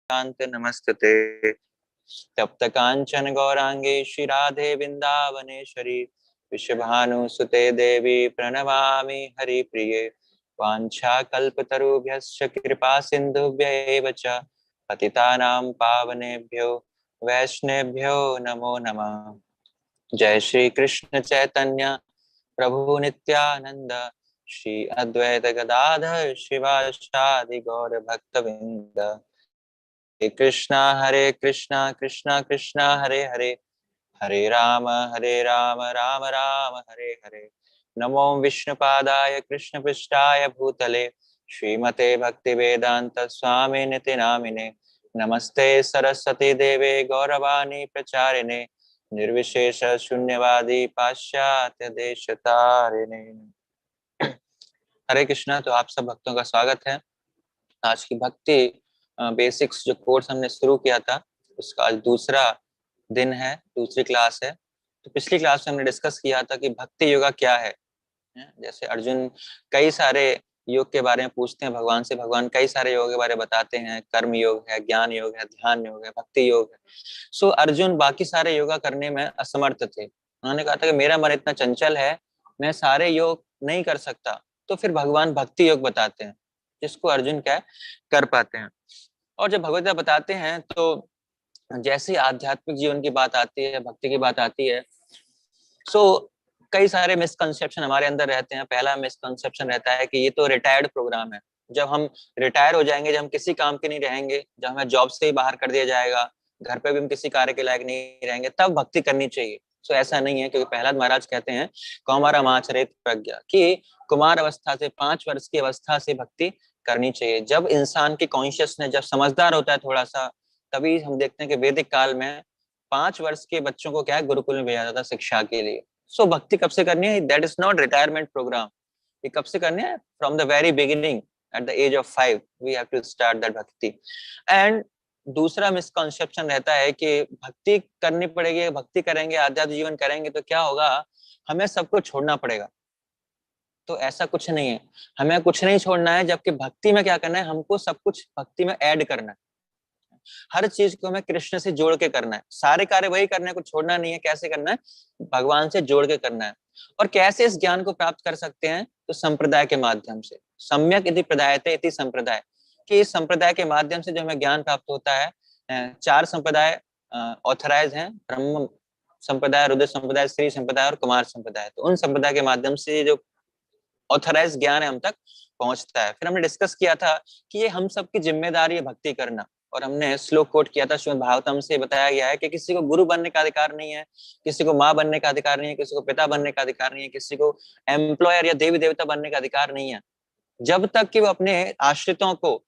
कांत नमस्तते। तप्त कांचन गौरांगे श्री राधे वृंदावनेश्वरी विश्वभानुसुते देवी प्रणमामि हरिप्रिये। वाञ्छाकल्पतरुभ्यश्च कृपा सिन्धुभ्यैव च पतितानां पावनेभ्यो वैष्णवेभ्यो नमो नमः। जय श्री कृष्ण चैतन्य प्रभु नित्यानंद श्री अद्वैत गदाधर शिवासादि गौर भक्तवृंद। हरे कृष्णा कृष्णा कृष्णा हरे हरे, हरे राम राम राम हरे हरे। नमो विष्णुपादाय कृष्ण पृष्ठाय भूतले श्रीमते भक्ति वेदांत स्वामी निति नामिने। नमस्ते सरस्वती देवे गौरवाणी प्रचारिणे निर्विशेष शून्यवादी पाश्चात्य देश तारिणे। हरे कृष्णा। तो आप सब भक्तों का स्वागत है। आज की भक्ति बेसिक्स जो कोर्स हमने शुरू किया था उसका आज दूसरा दिन है, दूसरी क्लास है। तो पिछली क्लास में हमने डिस्कस किया था कि भक्ति योगा क्या है। जैसे अर्जुन कई सारे योग के बारे में पूछते हैं भगवान से, भगवान कई सारे योग के बारे में बताते हैं। कर्म योग है, ज्ञान योग है, ध्यान योग है, भक्ति योग है। सो अर्जुन बाकी सारे योगा करने में असमर्थ थे। उन्होंने कहा था कि मेरा मन इतना चंचल है, मैं सारे योग नहीं कर सकता। तो फिर भगवान भक्ति योग बताते हैं जिसको अर्जुन क्या कर पाते हैं। और जब भगवत गीता बताते हैं तो जैसे आध्यात्मिक जीवन की बात आती है, भक्ति की बात आती है, सो कई सारे मिसकंसेप्शन हमारे अंदर रहते हैं। पहला मिसकंसेप्शन रहता है कि ये तो रिटायर्ड प्रोग्राम है, जब हम रिटायर हो जाएंगे, जब हम किसी काम के नहीं रहेंगे, जब हमें जॉब से ही बाहर कर दिया जाएगा, घर पे भी हम किसी कार्य के लायक नहीं रहेंगे, तब भक्ति करनी चाहिए। सो ऐसा नहीं है, क्योंकि प्रहलाद महाराज कहते हैं कौमारा माचरित प्रज्ञा कि कुमार अवस्था से 5 वर्ष की अवस्था से भक्ति करनी चाहिए। जब इंसान की कॉन्शियसनेस जब समझदार होता है थोड़ा सा, तभी हम देखते हैं कि वैदिक काल में 5 वर्ष के बच्चों को क्या है गुरुकुल में भेजा जाता शिक्षा के लिए। सो भक्ति कब से करनी है? That is not retirement program. ये कब से करनी है? From the very beginning, at the age of 5 we have to start that bhakti. And दूसरा मिसकंसेप्शन रहता है कि भक्ति करनी पड़ेगी, भक्ति करेंगे, आध्यात्मिक जीवन करेंगे तो क्या होगा, हमें सब कुछ छोड़ना पड़ेगा। तो ऐसा कुछ नहीं है, हमें कुछ नहीं छोड़ना है। जबकि भक्ति में क्या करना है, हमको सब कुछ भक्ति में ऐड करना है। हर चीज को हमें कृष्ण से जोड़ के करना है, सारे कार्य वही करना है, कुछ छोड़ना नहीं है। कैसे करना है? भगवान से जोड़ के करना है। और कैसे इस ज्ञान को प्राप्त कर सकते हैं? तो संप्रदाय के माध्यम से। सम्यक यदि प्रदायते इति संप्रदाय, कि इस संप्रदाय के माध्यम से जो हमें ज्ञान प्राप्त होता है। 4 संप्रदाय ऑथराइज हैं, ब्रह्म संप्रदाय, रुद्र संप्रदाय, श्री संप्रदाय और कुमार संप्रदाय। तो उन संप्रदाय के माध्यम से जो ऑथराइज ज्ञान है हम तक पहुंचता है। फिर हमने डिस्कस किया था कि ये हम सबकी जिम्मेदारी है भक्ति करना। और हमने श्लोक कोट किया था श्रीमद् भागवतम से, बताया गया है कि किसी को गुरु बनने का अधिकार नहीं है, किसी को माँ बनने का अधिकार नहीं है, किसी को पिता बनने का अधिकार नहीं है, किसी को एम्प्लॉयर या देवी देवता बनने का अधिकार नहीं है, जब तक कि वो अपने आश्रितों को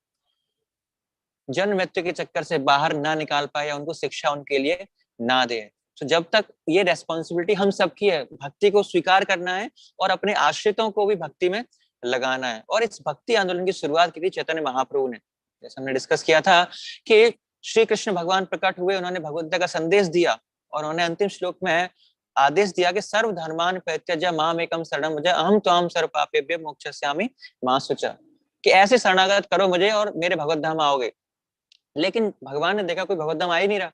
जन्म मृत्यु के चक्कर से बाहर ना निकाल पाए या उनको शिक्षा उनके लिए ना दे। तो जब तक ये रेस्पॉन्सिबिलिटी हम सबकी है, भक्ति को स्वीकार करना है और अपने आश्रितों को भी भक्ति में लगाना है। और इस भक्ति आंदोलन की शुरुआत की थी चैतन्य महाप्रभु ने। जैसे हमने डिस्कस किया था कि श्री कृष्ण भगवान प्रकट हुए, उन्होंने भगवत गीता का संदेश दिया और उन्होंने अंतिम श्लोक में आदेश दिया कि सर्व धर्मान परित्यज्य माम एकम शरणम व्रज अहम त्वाम सर्व पापेभ्यो मोक्षयिष्यामि मा शुचः, कि ऐसे शरणागत करो मुझे और मेरे भगवत धाम आओगे। लेकिन भगवान ने देखा कोई भगवत धाम आ ही नहीं रहा।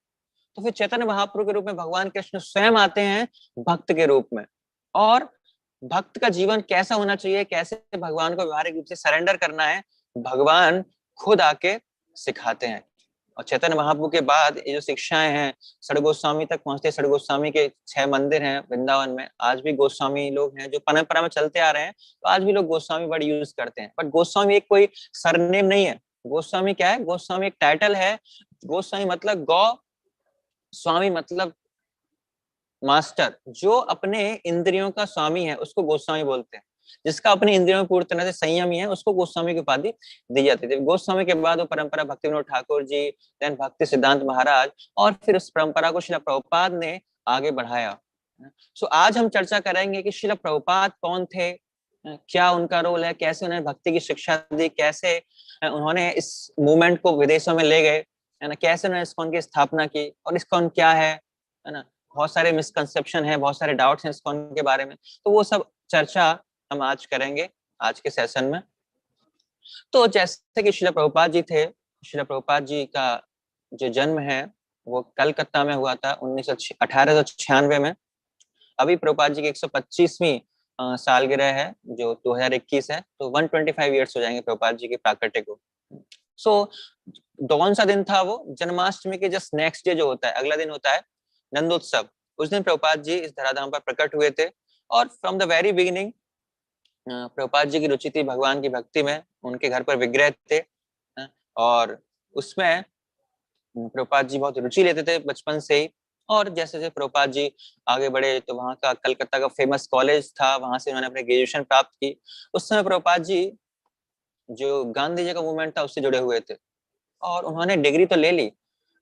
तो फिर चैतन्य महाप्रभु के रूप में भगवान कृष्ण स्वयं आते हैं भक्त के रूप में। और भक्त का जीवन कैसा होना चाहिए, कैसे भगवान को व्यवहारिक रूप से सरेंडर करना है, भगवान खुद आके सिखाते हैं। और चैतन्य महाप्रभु के बाद ये जो शिक्षाएं हैं षड गोस्वामी तक पहुंचते। षड गोस्वामी के 6 मंदिर हैं वृंदावन में। आज भी गोस्वामी लोग हैं जो परंपरा में चलते आ रहे हैं, तो आज भी लोग गोस्वामी वर्ड यूज करते हैं। बट गोस्वामी एक कोई सरनेम नहीं है। गोस्वामी क्या है? गोस्वामी एक टाइटल है। गोस्वामी मतलब गौ, स्वामी मतलब मास्टर। जो अपने इंद्रियों का स्वामी है उसको गोस्वामी बोलते हैं। जिसका अपनी इंद्रियों में पूरी तरह से संयम ही है उसको गोस्वामी की उपाधि दी जाती थी। गोस्वामी के बाद वो परंपरा भक्ति विनोद ठाकुर जी, देन भक्ति सिद्धांत महाराज, और फिर उस परंपरा को श्रील प्रभुपाद ने आगे बढ़ाया। सो आज हम चर्चा करेंगे कि श्रील प्रभुपाद कौन थे, क्या उनका रोल है, कैसे उन्होंने भक्ति की शिक्षा दी, कैसे उन्होंने इस मूवमेंट को विदेशों में ले गए, है ना, कैसे उन्होंने इस्कॉन की स्थापना की, और इस्कॉन क्या है ना। बहुत सारे मिसकंसेप्शन है, बहुत सारे डाउट्स हैं इस्कॉन के बारे में। तो वो सब चर्चा हम आज करेंगे आज के सेशन में। तो जैसे कि श्रील प्रभुपाद जी थे, श्रील प्रभुपाद जी का जो जन्म है वो कलकत्ता में हुआ था 1896 में। अभी प्रभुपाद जी की 125वीं सालगिरह है जो 2021 है, तो 125 ईयर्स हो जाएंगे प्रभुपाद जी के प्राकट्य को। सो कौन सा दिन था वो? जन्माष्टमी के जस्ट नेक्स्ट डे जो होता है, अगला दिन होता है नंदोत्सव। उस दिन प्रभुपाद जी इस धराधाम पर प्रकट हुए थे और from the very beginning Prabhupada ji की रुचि थी भगवान की भक्ति में। उनके घर पर विग्रह थे और उसमें प्रभुपाद जी बहुत रुचि लेते थे बचपन से ही। और जैसे जैसे प्रभुपाद जी आगे बढ़े तो वहाँ का कलकत्ता का फेमस कॉलेज था, वहां से उन्होंने अपनी ग्रेजुएशन प्राप्त की। उस समय प्रभुपाद जी जो गांधी जी का मूवमेंट था उससे जुड़े हुए थे और उन्होंने डिग्री तो ले ली,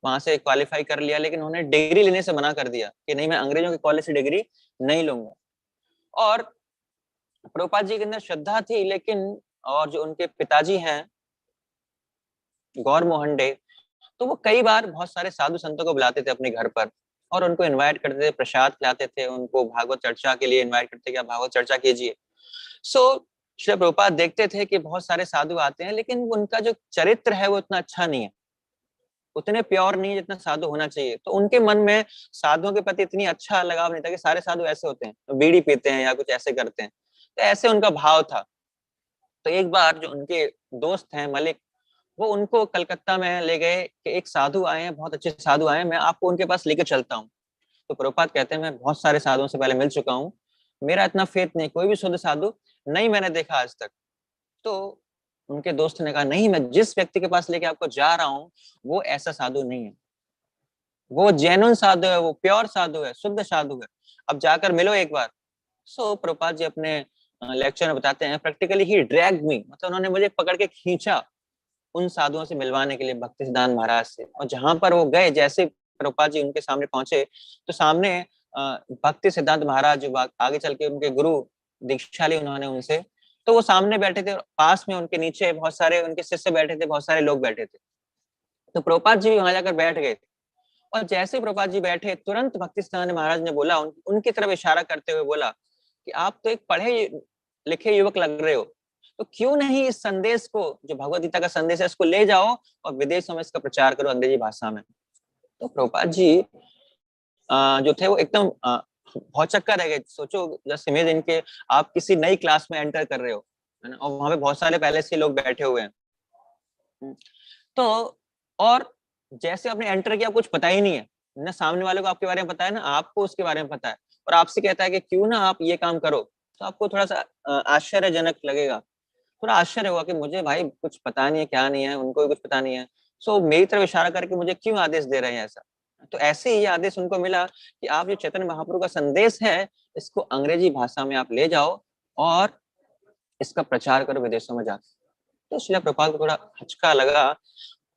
वहां से क्वालिफाई कर लिया, लेकिन उन्होंने डिग्री लेने से मना कर दिया कि नहीं, मैं अंग्रेजों के कॉलेज से डिग्री नहीं लूंगा। और प्रभुपाद जी के अंदर श्रद्धा थी, लेकिन और जो उनके पिताजी हैं गौर मोहन डे, तो वो कई बार बहुत सारे साधु संतों को बुलाते थे अपने घर पर और उनको इनवाइट करते थे, प्रसाद खिलाते थे, उनको भागवत चर्चा के लिए इनवाइट करते कि आप भागवत चर्चा कीजिए। सो श्री प्रभुपाद देखते थे कि बहुत सारे साधु आते हैं, लेकिन उनका जो चरित्र है वो इतना अच्छा नहीं है, उतने प्योर नहीं है जितना साधु होना चाहिए। तो उनके मन में साधुओं के प्रति इतनी अच्छा लगाव नहीं था कि सारे साधु ऐसे होते हैं, तो बीड़ी पीते हैं या कुछ ऐसे करते हैं, तो ऐसे उनका भाव था। तो एक बार जो उनके दोस्त हैं मलिक, वो उनको कलकत्ता में ले गए कि एक साधु आए हैं, बहुत अच्छे साधु आए हैं, मैं आपको उनके पास लेकर चलता हूँ। तो प्रभुपाद कहते हैं मैं बहुत सारे साधुओं से पहले मिल चुका हूँ, मेरा इतना फेथ नहीं, कोई भी शुद्ध साधु नहीं मैंने देखा आज तक। तो उनके दोस्त ने कहा नहीं, मैं जिस व्यक्ति के पास लेके आपको जा रहा हूँ वो ऐसा साधु नहीं है, वो जेन्युइन साधु है, वो प्योर साधु है, शुद्ध साधु है, अब जाकर मिलो एक बार। सो प्रभुपाद जी अपने लेक्चर में बताते हैं प्रैक्टिकली ही ड्रैग्ड मी, मतलब उन्होंने मुझे पकड़ के खींचा उन साधुओं से मिलवाने के लिए, भक्ति सिद्धांत महाराज से। और जहां पर वो गए, जैसे प्रभुपाद जी उनके सामने पहुंचे, तो सामने भक्ति सिद्धांत महाराज जो आगे चल के उनके गुरु दीक्षा ली उन्होंने उनसे, तो वो सामने बैठे थे, पास में उनके नीचे बहुत सारे उनके शिष्य बैठे थे, बहुत सारे लोग बैठे थे। तो प्रभुपाद जी भी वहां जाकर बैठ गए थे। और जैसे प्रभुपाद जी बैठे, तुरंत भक्ति सिद्धांत महाराज ने बोला, उनकी तरफ इशारा करते हुए बोला कि आप तो एक पढ़े लिखे युवक लग रहे हो, तो क्यों नहीं इस संदेश को, जो भगवद गीता का संदेश है, इसको ले जाओ और विदेशों में इसका प्रचार करो अंग्रेजी भाषा में। तो प्रभुपाद जी जो थे वो एकदम बहुत चक्कर रह गए। सोचो जस्ट इमेज इनके, आप किसी नई क्लास में एंटर कर रहे हो, है ना, और वहां पे बहुत सारे पहले से लोग बैठे हुए हैं। तो और जैसे आपने एंटर किया, कुछ पता ही नहीं है ना, सामने वाले को आपके बारे में पता है ना आपको उसके बारे में पता है, और आपसे कहता है कि क्यों ना आप ये काम करो, तो आपको थोड़ा सा आश्चर्यजनक लगेगा, थोड़ा आश्चर्य हुआ कि मुझे भाई कुछ पता नहीं है, क्या नहीं है, उनको भी कुछ पता नहीं है, सो मेरी तरफ इशारा करके मुझे क्यों आदेश दे रहे हैं ऐसा। तो ऐसे ही ये आदेश उनको मिला कि आप जो चैतन्य महाप्रभु का संदेश है, इसको अंग्रेजी भाषा में आप ले जाओ और इसका प्रचार करो विदेशों में जाकर। तो श्रील प्रभुपाद को थोड़ा हचका लगा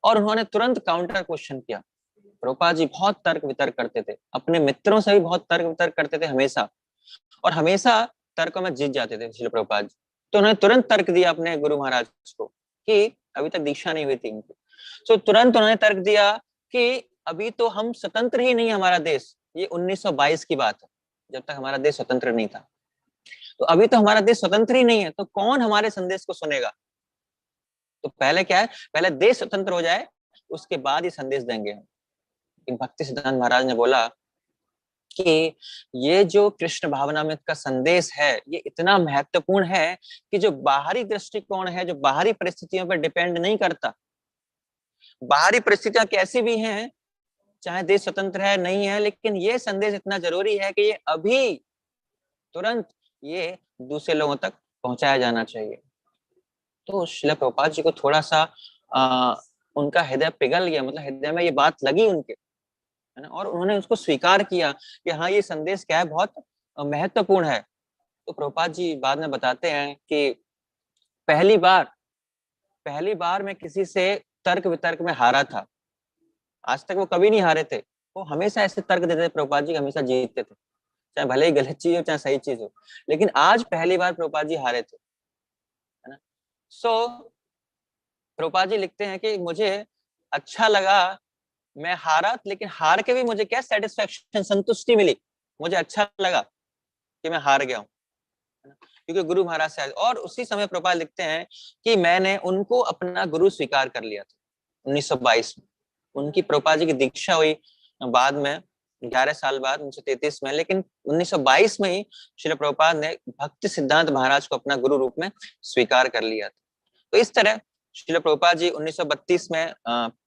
और उन्होंने तुरंत काउंटर क्वेश्चन किया। प्रभुपाद जी बहुत तर्क वितर्क करते थे, अपने मित्रों से भी बहुत तर्क वितर्क करते थे हमेशा, और हमेशा तर्कों में जीत जाते थे श्रील प्रभुपाद जी। तो उन्होंने तुरंत तर्क दिया अपने गुरु महाराज को कि अभी तक दीक्षा नहीं हुई थी इनकी। तो तुरंत उन्होंने तर्क दिया कि अभी तो हम स्वतंत्र ही नहीं, हमारा देश, ये 1922 की बात है, जब तक हमारा देश स्वतंत्र नहीं था, तो अभी तो हमारा देश स्वतंत्र ही नहीं है, तो कौन हमारे संदेश को सुनेगा। तो पहले क्या है, पहले देश स्वतंत्र हो जाए, उसके बाद ही संदेश देंगे हम। भक्ति सिद्धांत महाराज ने बोला कि ये जो कृष्ण भावनामृत का संदेश है, ये इतना महत्वपूर्ण है कि जो बाहरी दृष्टिकोण है, जो बाहरी परिस्थितियों पर डिपेंड नहीं करता, बाहरी परिस्थितियां कैसी भी हैं, चाहे देश स्वतंत्र है नहीं है, लेकिन ये संदेश इतना जरूरी है कि ये अभी तुरंत ये दूसरे लोगों तक पहुंचाया जाना चाहिए। तो श्रील प्रभुपाद जी को थोड़ा सा उनका हृदय पिघल गया, मतलब हृदय में ये बात लगी उनके, है ना, और उन्होंने उसको स्वीकार किया कि हाँ ये संदेश क्या है, बहुत महत्वपूर्ण है। तो प्रभुपाद जी बाद में बताते हैं कि पहली बार मैं किसी से तर्क वितर्क में हारा था, आज तक वो कभी नहीं हारे थे, वो हमेशा ऐसे तर्क देते थे, प्रभुपाद जी हमेशा जीतते थे, चाहे भले ही गलत चीज हो चाहे सही चीज हो, लेकिन आज पहली बार प्रभुपाद जी हारे थे, है ना। सो प्रभुपाद जी लिखते हैं कि मुझे अच्छा लगा, मैं हारा, लेकिन हार के भी मुझे क्या सेटिस्फेक्शन, संतुष्टि मिली, मुझे अच्छा लगा कि मैं हार गया हूँ, क्योंकि गुरु महाराज से। और उसी समय प्रभुपाद लिखते हैं कि मैंने उनको अपना गुरु स्वीकार कर लिया था 1922 में, उनकी प्रभुपाद जी की दीक्षा हुई बाद में 11 साल बाद 1933 में, लेकिन 1922 में ही श्रील प्रभुपाद ने भक्ति सिद्धांत महाराज को अपना गुरु रूप में स्वीकार कर लिया था। तो इस तरह श्रील प्रभुपाद जी 1932 में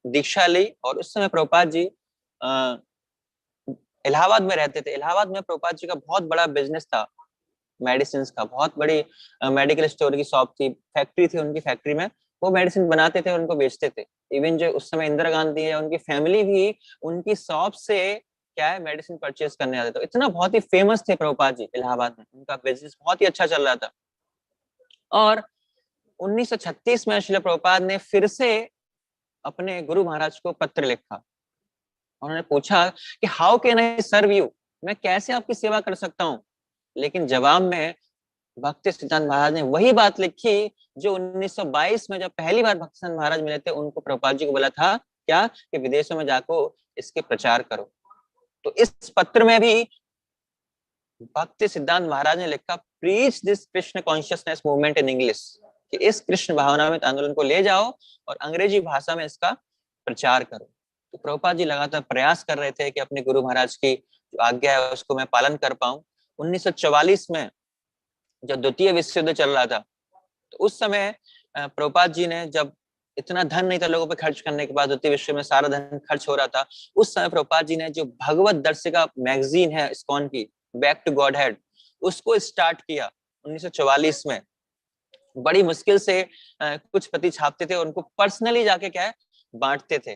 दीक्षा ली, और उस समय प्रभुपाद जी इलाहाबाद में रहते थे। इलाहाबाद में प्रभुपाद जी का बहुत बड़ा बिजनेस था, मेडिसिन का। बहुत बड़ी मेडिकल स्टोर की शॉप थी, फैक्ट्री थी उनकी। फैक्ट्री में वो मेडिसिन बनाते थे और उनको बेचते थे। इवन जो उस समय इंदिरा गांधी है, उनकी फैमिली भी उनकी शॉप से क्या है मेडिसिन परचेज करने आते थे। तो इतना बहुत ही फेमस थे प्रभुपाद जी इलाहाबाद में, उनका बिजनेस बहुत ही अच्छा चल रहा था। और 1936 में श्रील प्रभुपाद ने फिर से अपने गुरु महाराज को पत्र लिखा। उन्होंने पूछा कि how can I serve you, मैं कैसे आपकी सेवा कर सकता हूँ। लेकिन जवाब में भक्ति सिद्धांत महाराज ने वही बात लिखी जो 1922 में जब पहली बार भक्ति सिद्धांत महाराज मिले थे, उनको प्रभुपाद जी को बोला था क्या कि विदेशों में जाकर इसके प्रचार करो। तो इस पत्र में भी भक्ति सिद्धांत महाराज ने लिखा, preach this Krishna consciousness movement in English, कि इस कृष्ण भावना में आंदोलन को ले जाओ और अंग्रेजी भाषा में इसका प्रचार करो। तो प्रभुपाद जी लगातार प्रयास कर रहे थे कि अपने गुरु महाराज की जो आज्ञा है उसको मैं पालन कर पाऊं। 1944 में जब द्वितीय विश्व युद्ध चल रहा था, तो उस समय प्रभुपाद जी ने, जब इतना धन नहीं था लोगों पे खर्च करने के बाद, द्वितीय विश्व में सारा धन खर्च हो रहा था, उस समय प्रभुपाद जी ने जो भगवत दर्शिका मैगजीन है इस्कॉन की, बैक टू गॉड हेड, उसको स्टार्ट किया 1944 में। बड़ी मुश्किल से कुछ प्रति छापते थे और उनको पर्सनली जाके क्या है बांटते थे।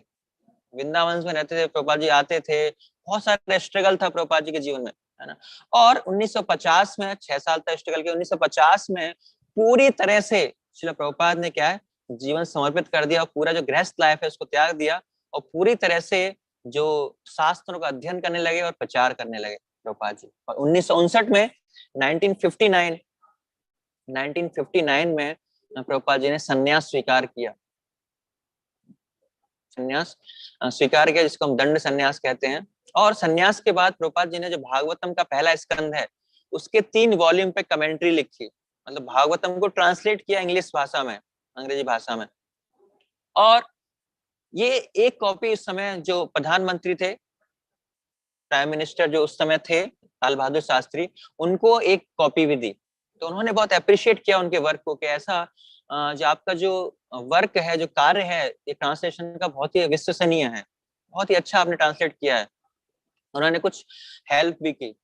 वृंदावन में रहते थे प्रभुपाद जी, आते थे, बहुत सारा स्ट्रगल था प्रभुपाद जी के जीवन में, है ना। और 1950 में 6 साल तक स्ट्रगल किया। 1950 में पूरी तरह से श्रील प्रभुपाद ने क्या है जीवन समर्पित कर दिया, और पूरा जो गृहस्थ लाइफ है उसको त्याग दिया, और पूरी तरह से जो शास्त्रों का अध्ययन करने लगे और प्रचार करने लगे प्रभुपाद जी। और 1959 में 1959 में प्रभुपाद जी ने संन्यास स्वीकार किया। संन्यास स्वीकार किया, जिसको हम दंड संन्यास कहते हैं। और संन्यास के बाद प्रभुपाद जी ने जो भागवतम का पहला स्कंद है उसके 3 वॉल्यूम पे कमेंट्री लिखी, मतलब भागवतम को ट्रांसलेट किया इंग्लिश भाषा में, अंग्रेजी भाषा में। और ये एक कॉपी उस समय जो प्रधानमंत्री थे, प्राइम मिनिस्टर जो उस समय थे लाल बहादुर शास्त्री, उनको एक कॉपी भी दी। तो उन्होंने बहुत अप्रिशिएट किया उनके वर्क को, कि ऐसा जो आपका जो वर्क है, जो कार्य है, ये ट्रांसलेशन का बहुत ही विश्वसनीय है, बहुत ही अच्छा आपने ट्रांसलेट किया है। उन्होंने कुछ हेल्प भी की।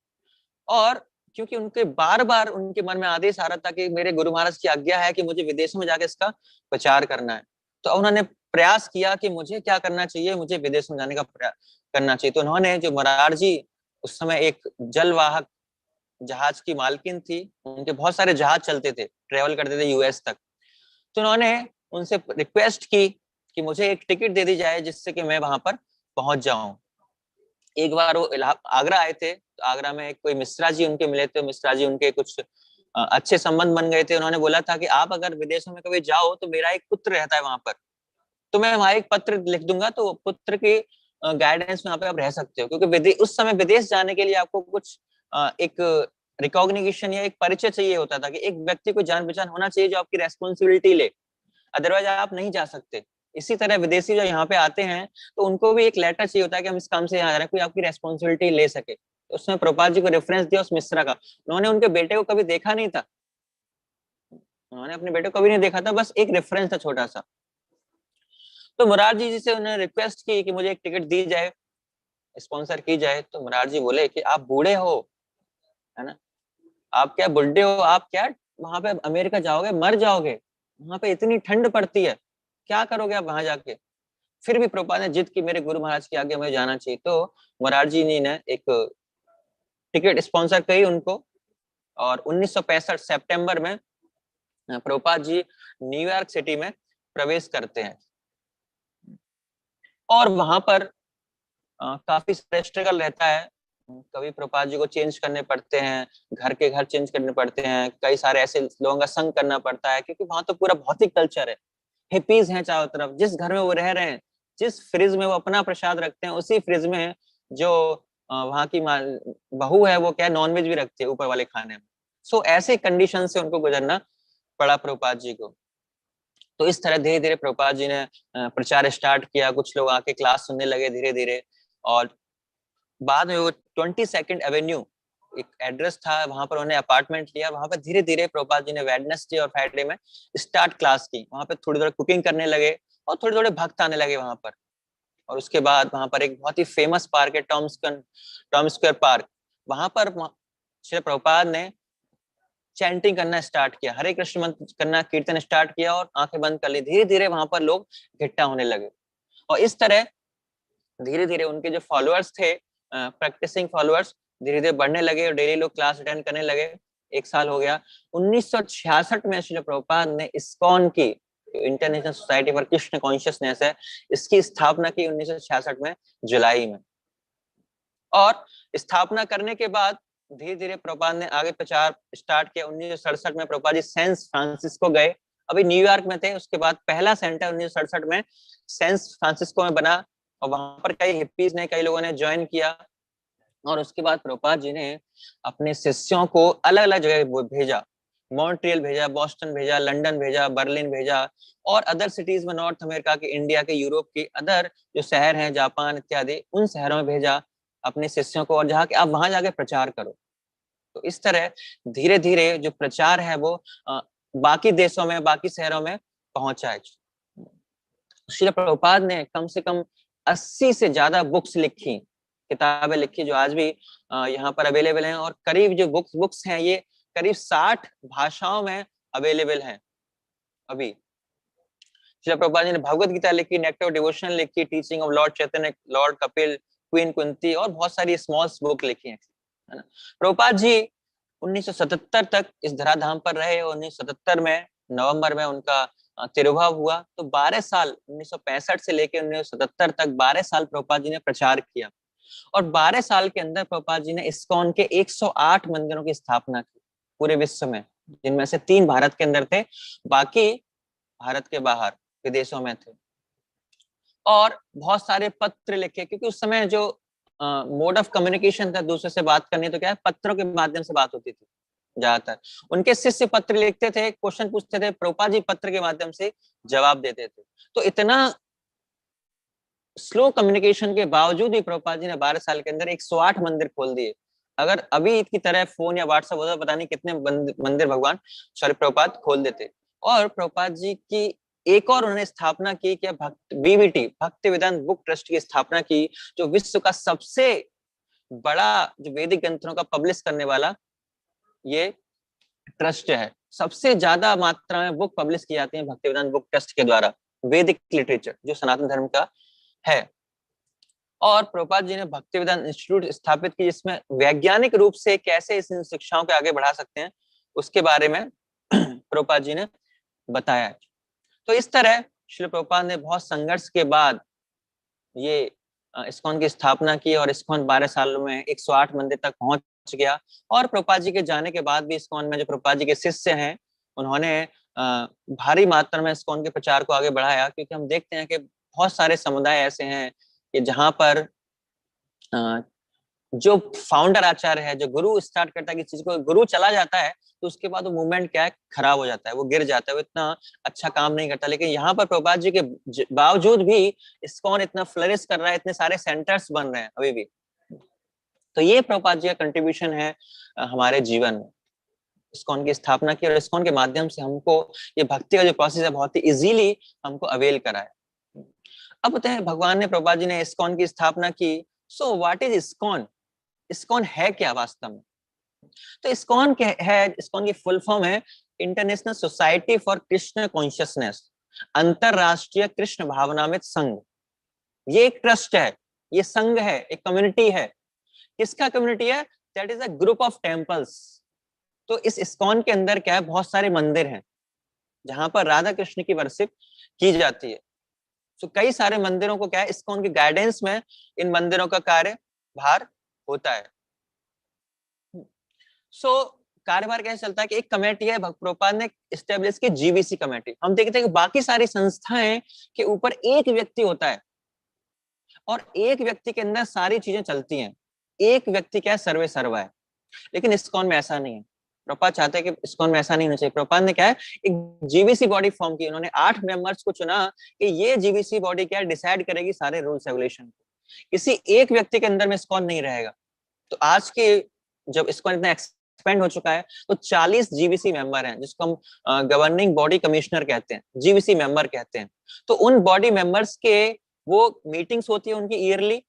और क्योंकि उनके बार बार उनके मन में आदेश आ रहा था कि मेरे गुरु महाराज की आज्ञा है कि मुझे विदेशों में जाकर इसका प्रचार करना है, तो उन्होंने प्रयास किया कि मुझे क्या करना चाहिए, मुझे विदेश में जाने का प्रयास करना चाहिए। तो उन्होंने, जो मोरारजी उस समय एक जलवाहक जहाज की मालकिन थी, उनके बहुत सारे जहाज चलते थे, ट्रेवल करते थे यूएस तक, तो उन्होंने उनसे रिक्वेस्ट की कि मुझे एक टिकट दे दी जाए जिससे कि मैं वहां पर पहुंच जाऊं। एक बार वो आगरा आए थे, तो आगरा में कोई मिश्रा जी उनके मिले थे। मिश्रा जी उनके कुछ अच्छे संबंध बन गए थे। उन्होंने बोला था कि आप अगर विदेशों में कभी जाओ तो मेरा एक पुत्र रहता है वहां पर, तो मैं वहां एक पत्र लिख दूंगा, तो पुत्र के गाइडेंस में यहाँ पे आप रह सकते हो। क्योंकि उस समय विदेश जाने के लिए आपको कुछ एक रिकॉग्निशन या एक परिचय चाहिए होता था, कि एक व्यक्ति को जान पहचान होना चाहिए जो आपकी रेस्पॉन्सिबिलिटी ले, अदरवाइज आप नहीं जा सकते। इसी तरह विदेशी जो यहाँ पे आते हैं तो उनको भी एक लेटर चाहिए होता है कि हम इस काम से यहाँ आ रहे हैं, कोई आपकी रेस्पॉन्सिबिलिटी ले सके। तो उसमें प्रभुपाद जी को रेफरेंस दिया उस मिश्रा का। उन्होंने उनके बेटे को कभी देखा नहीं था, उन्होंने अपने बेटे को कभी नहीं देखा था, बस एक रेफरेंस था छोटा सा। तो मुरारजी जी से उन्होंने रिक्वेस्ट की कि मुझे एक टिकट दी जाए, स्पॉन्सर की जाए। तो मुरारजी बोले कि आप बूढ़े हो, है ना, आप क्या बुढ़े हो, आप क्या वहां पे अमेरिका जाओगे, मर जाओगे, वहां पे इतनी ठंड पड़ती है, क्या करोगे आप वहां जाके। फिर भी प्रभुपाद ने जिद की मेरे गुरु महाराज की आगे मुझे जाना चाहिए। तो मोरारजी जी ने एक टिकट स्पॉन्सर की उनको, और 1965 सितंबर में प्रभुपाद जी न्यूयॉर्क सिटी में प्रवेश करते हैं। और वहां पर काफी स्ट्रगल रहता है। कभी प्रभुपाद जी को चेंज करने पड़ते हैं, घर के घर चेंज करने पड़ते हैं, कई सारे ऐसे लोगों का संग करना पड़ता है, क्योंकि वहां तो पूरा भौतिक कल्चर है, हिपीज हैं चारों तरफ। जिस घर में वो रह रहे हैं, जिस फ्रिज में वो अपना प्रसाद रखते हैं, उसी फ्रिज में जो वहां की बहू है वो क्या नॉनवेज भी रखती है ऊपर वाले खाने में। सो ऐसे कंडीशन से उनको गुजरना पड़ा प्रभुपाद जी को। तो इस तरह धीरे धीरे प्रभुपाद जी ने प्रचार स्टार्ट किया, कुछ लोग आके क्लास सुनने लगे धीरे धीरे। और बाद में वो 22nd एवेन्यू एक एड्रेस था, वहां पर उन्होंने अपार्टमेंट लिया। वहां पर धीरे धीरे प्रभुपाद जी ने वेडनेसडे और फ्राइडे में स्टार्ट क्लास की। वहां पर थोड़ी थोड़ी कुकिंग करने लगे और थोड़े थोड़े भक्त आने लगे वहां पर। और उसके बाद वहां पर एक बहुत ही फेमस पार्क है, टॉम स्क्वायर पार्क। वहां पर श्री प्रभुपाद ने चैंटिंग करना स्टार्ट किया, हरे कृष्ण मंत्र करना, कीर्तन स्टार्ट किया और आंखें बंद कर ली। धीरे धीरे वहां पर लोग इकट्ठा होने लगे और इस तरह धीरे धीरे उनके जो फॉलोअर्स थे, प्रैक्टिसिंग फॉलोअर्स, धीरे धीरे बढ़ने लगे और डेली लोग क्लास अटेंड करने लगे। एक साल हो गया। 1966 में श्रील प्रभुपाद ने इस्कॉन की, international society for Krishna consciousness है, इसकी स्थापना की 1966 में जुलाई में। और स्थापना करने के बाद धीरे धीरे प्रभुपाद ने आगे प्रचार स्टार्ट किया। 1967 में प्रभुपाद जी सैन फ्रांसिस्को गए, अभी न्यूयॉर्क में थे। उसके बाद पहला सेंटर 1967 में सैन फ्रांसिस्को में बना और वहां पर कई हिप्पीज ने, कई लोगों ने ज्वाइन किया। और उसके बाद प्रभुपाद जी ने अपने शिष्यों को अलग अलग जगह भेजा, मॉन्ट्रियल भेजा, बॉस्टन भेजा, लंदन भेजा, बर्लिन भेजा और अदर सिटीज में, नॉर्थ अमेरिका के, इंडिया के, यूरोप के अदर जो शहर हैं, जापान इत्यादि, उन शहरों में भेजा अपने शिष्यों को, और जहाँ के आप वहां जाके प्रचार करो। तो इस तरह धीरे धीरे जो प्रचार है वो बाकी देशों में, बाकी शहरों में पहुंचा है। श्रील प्रभुपाद ने कम से कम 80 से ज्यादा बुक्स लिखी, किताबें लिखी, जो आज भी यहाँ पर अवेलेबल हैं। और करीब जो बुक्स हैं ये करीब 60 भाषाओं में अवेलेबल हैं अभी। श्रील प्रभुपाद जी ने भगवत गीता लिखी, नेक्टर ऑफ डिवोशन लिखी, teaching of Lord Chaitanya, Lord Kapil, queen Kunti और बहुत सारी स्मॉल बुक लिखी है ना। प्रभुपाद जी 1977 तक इस धराधाम पर रहे। 1977 में नवंबर में उनका तिरुभाव हुआ। तो 12 साल 1965 से लेकर 1977 तक 12 साल प्रभुपाद जी ने प्रचार किया। और 12 साल के अंदर प्रभुपाद जी ने इस्कॉन के 108 मंदिरों की स्थापना की पूरे विश्व में, जिनमें से 3 भारत के अंदर थे, बाकी भारत के बाहर विदेशों में थे। और बहुत सारे पत्र लिखे, क्योंकि उस समय जो मोड ऑफ कम्युनिकेशन था दूसरे से बात करनी, तो क्या है, पत्रों के माध्यम से बात होती थी ज्यादातर। उनके शिष्य पत्र लिखते थे, क्वेश्चन पूछते थे, प्रभुपाद जी पत्र के माध्यम से जवाब देते थे। तो इतना स्लो कम्युनिकेशन के बावजूद भी प्रभुपाद जी ने 12 साल के अंदर 108 मंदिर खोल दिए। अगर अभी की तरह फोन या व्हाट्सएप होता, पता नहीं कितने मंदिर भगवान सॉरी प्रभुपाद खोल देते। और प्रभुपाद जी की एक और उन्होंने स्थापना की, क्या, बीवीटी, भक्ति वेदांत बुक ट्रस्ट की स्थापना की, जो विश्व का सबसे बड़ा जो वैदिक ग्रंथों का पब्लिश करने वाला ये ट्रस्ट है। सबसे ज्यादा मात्रा में बुक पब्लिश की जाती है भक्ति वेदांत बुक ट्रस्ट के द्वारा, वैदिक लिटरेचर जो सनातन धर्म का है। और प्रभुपाद जी ने भक्ति वेदांत इंस्टीट्यूट स्थापित की, जिसमें वैज्ञानिक रूप से कैसे इस शिक्षाओं को आगे बढ़ा सकते हैं उसके बारे में प्रभुपाद जी ने बताया है। तो इस तरह श्री प्रभुपाद ने बहुत संघर्ष के बाद ये इस्कॉन की स्थापना की और इस्कॉन 12 सालों में 108 मंदिर तक पहुंच गया। और प्रभुपाद जी के जाने के बाद भी इस्कॉन में जो प्रभुपाद जी के शिष्य हैं, उन्होंने भारी मात्रा में इस्कॉन के प्रचार को आगे बढ़ाया। क्योंकि हम देखते हैं कि बहुत सारे समुदाय ऐसे हैं कि जहां पर जो फाउंडर आचार्य है, जो गुरु स्टार्ट करता है किसी चीज को, गुरु चला जाता है तो उसके बाद वो मूवमेंट क्या है, खराब हो जाता है, वो गिर जाता है, वो इतना अच्छा काम नहीं करता। लेकिन यहाँ पर प्रभुपाद जी के बावजूद भी इस्कॉन इतना फ्लरिश कर रहा है, इतने सारे सेंटर्स बन रहे हैं अभी भी। तो ये प्रभुपाद जी का कंट्रीब्यूशन है हमारे जीवन में। इस्कॉन की स्थापना की और इस्कॉन के माध्यम से हमको ये भक्ति का जो प्रोसेस है बहुत ही इजीली हमको अवेल कराया। अब बताए भगवान ने, प्रभुपाद जी ने इस्कॉन की स्थापना की। So what is ISKCON? ISKCON है क्या वास्तव में? तो इस्कॉन क्या है? इस्कॉन की फुल फॉर्म है international society for Krishna consciousness, अंतरराष्ट्रीय कृष्ण भावनामृत संघ। ये एक ट्रस्ट है, ये संघ है, एक कम्युनिटी है। किसका कम्युनिटी है? That is a group of temples. तो इस इस्कॉन के अंदर क्या है, बहुत सारे मंदिर हैं जहां पर राधा कृष्ण की वर्शिप की जाती है। तो कई सारे मंदिरों को क्या है, इस्कॉन के गाइडेंस में इन मंदिरों का कार्य भार होता है। कार्यभार कैसे चलता है कि एक कमेटी है प्रभुपाद ने एस्टेब्लिश की, जीबीसी कमेटी। हम देखते हैं कि बाकी सारी संस्थाएं के ऊपर एक व्यक्ति होता है और एक व्यक्ति के अंदर सारी चीजें चलती हैं। एक व्यक्ति क्या है, सर्वे सर्वा है। लेकिन इस्कॉन में ऐसा नहीं है। प्रभुपाद चाहते हैं कि इस्कॉन में ऐसा नहीं होना चाहिए। प्रभुपाद ने क्या है, एक जीबीसी बॉडी फॉर्म की, उन्होंने 8 मेंबर्स को चुना कि ये जीबीसी बॉडी क्या डिसाइड करेगी सारे रूल्स रेगुलेशन को, किसी एक व्यक्ति के अंदर में इस्कॉन नहीं रहेगा। तो आज के जब इस्कॉन इतना एक्सपेंड हो चुका है तो 40 जीबीसी मेंबर हैं, जिसको हम गवर्निंग बॉडी कमिश्नर कहते हैं, जीबीसी मेंबर कहते हैं। तो उन बॉडी मेंबर्स के वो मीटिंग्स होती है उनकी ईयरली,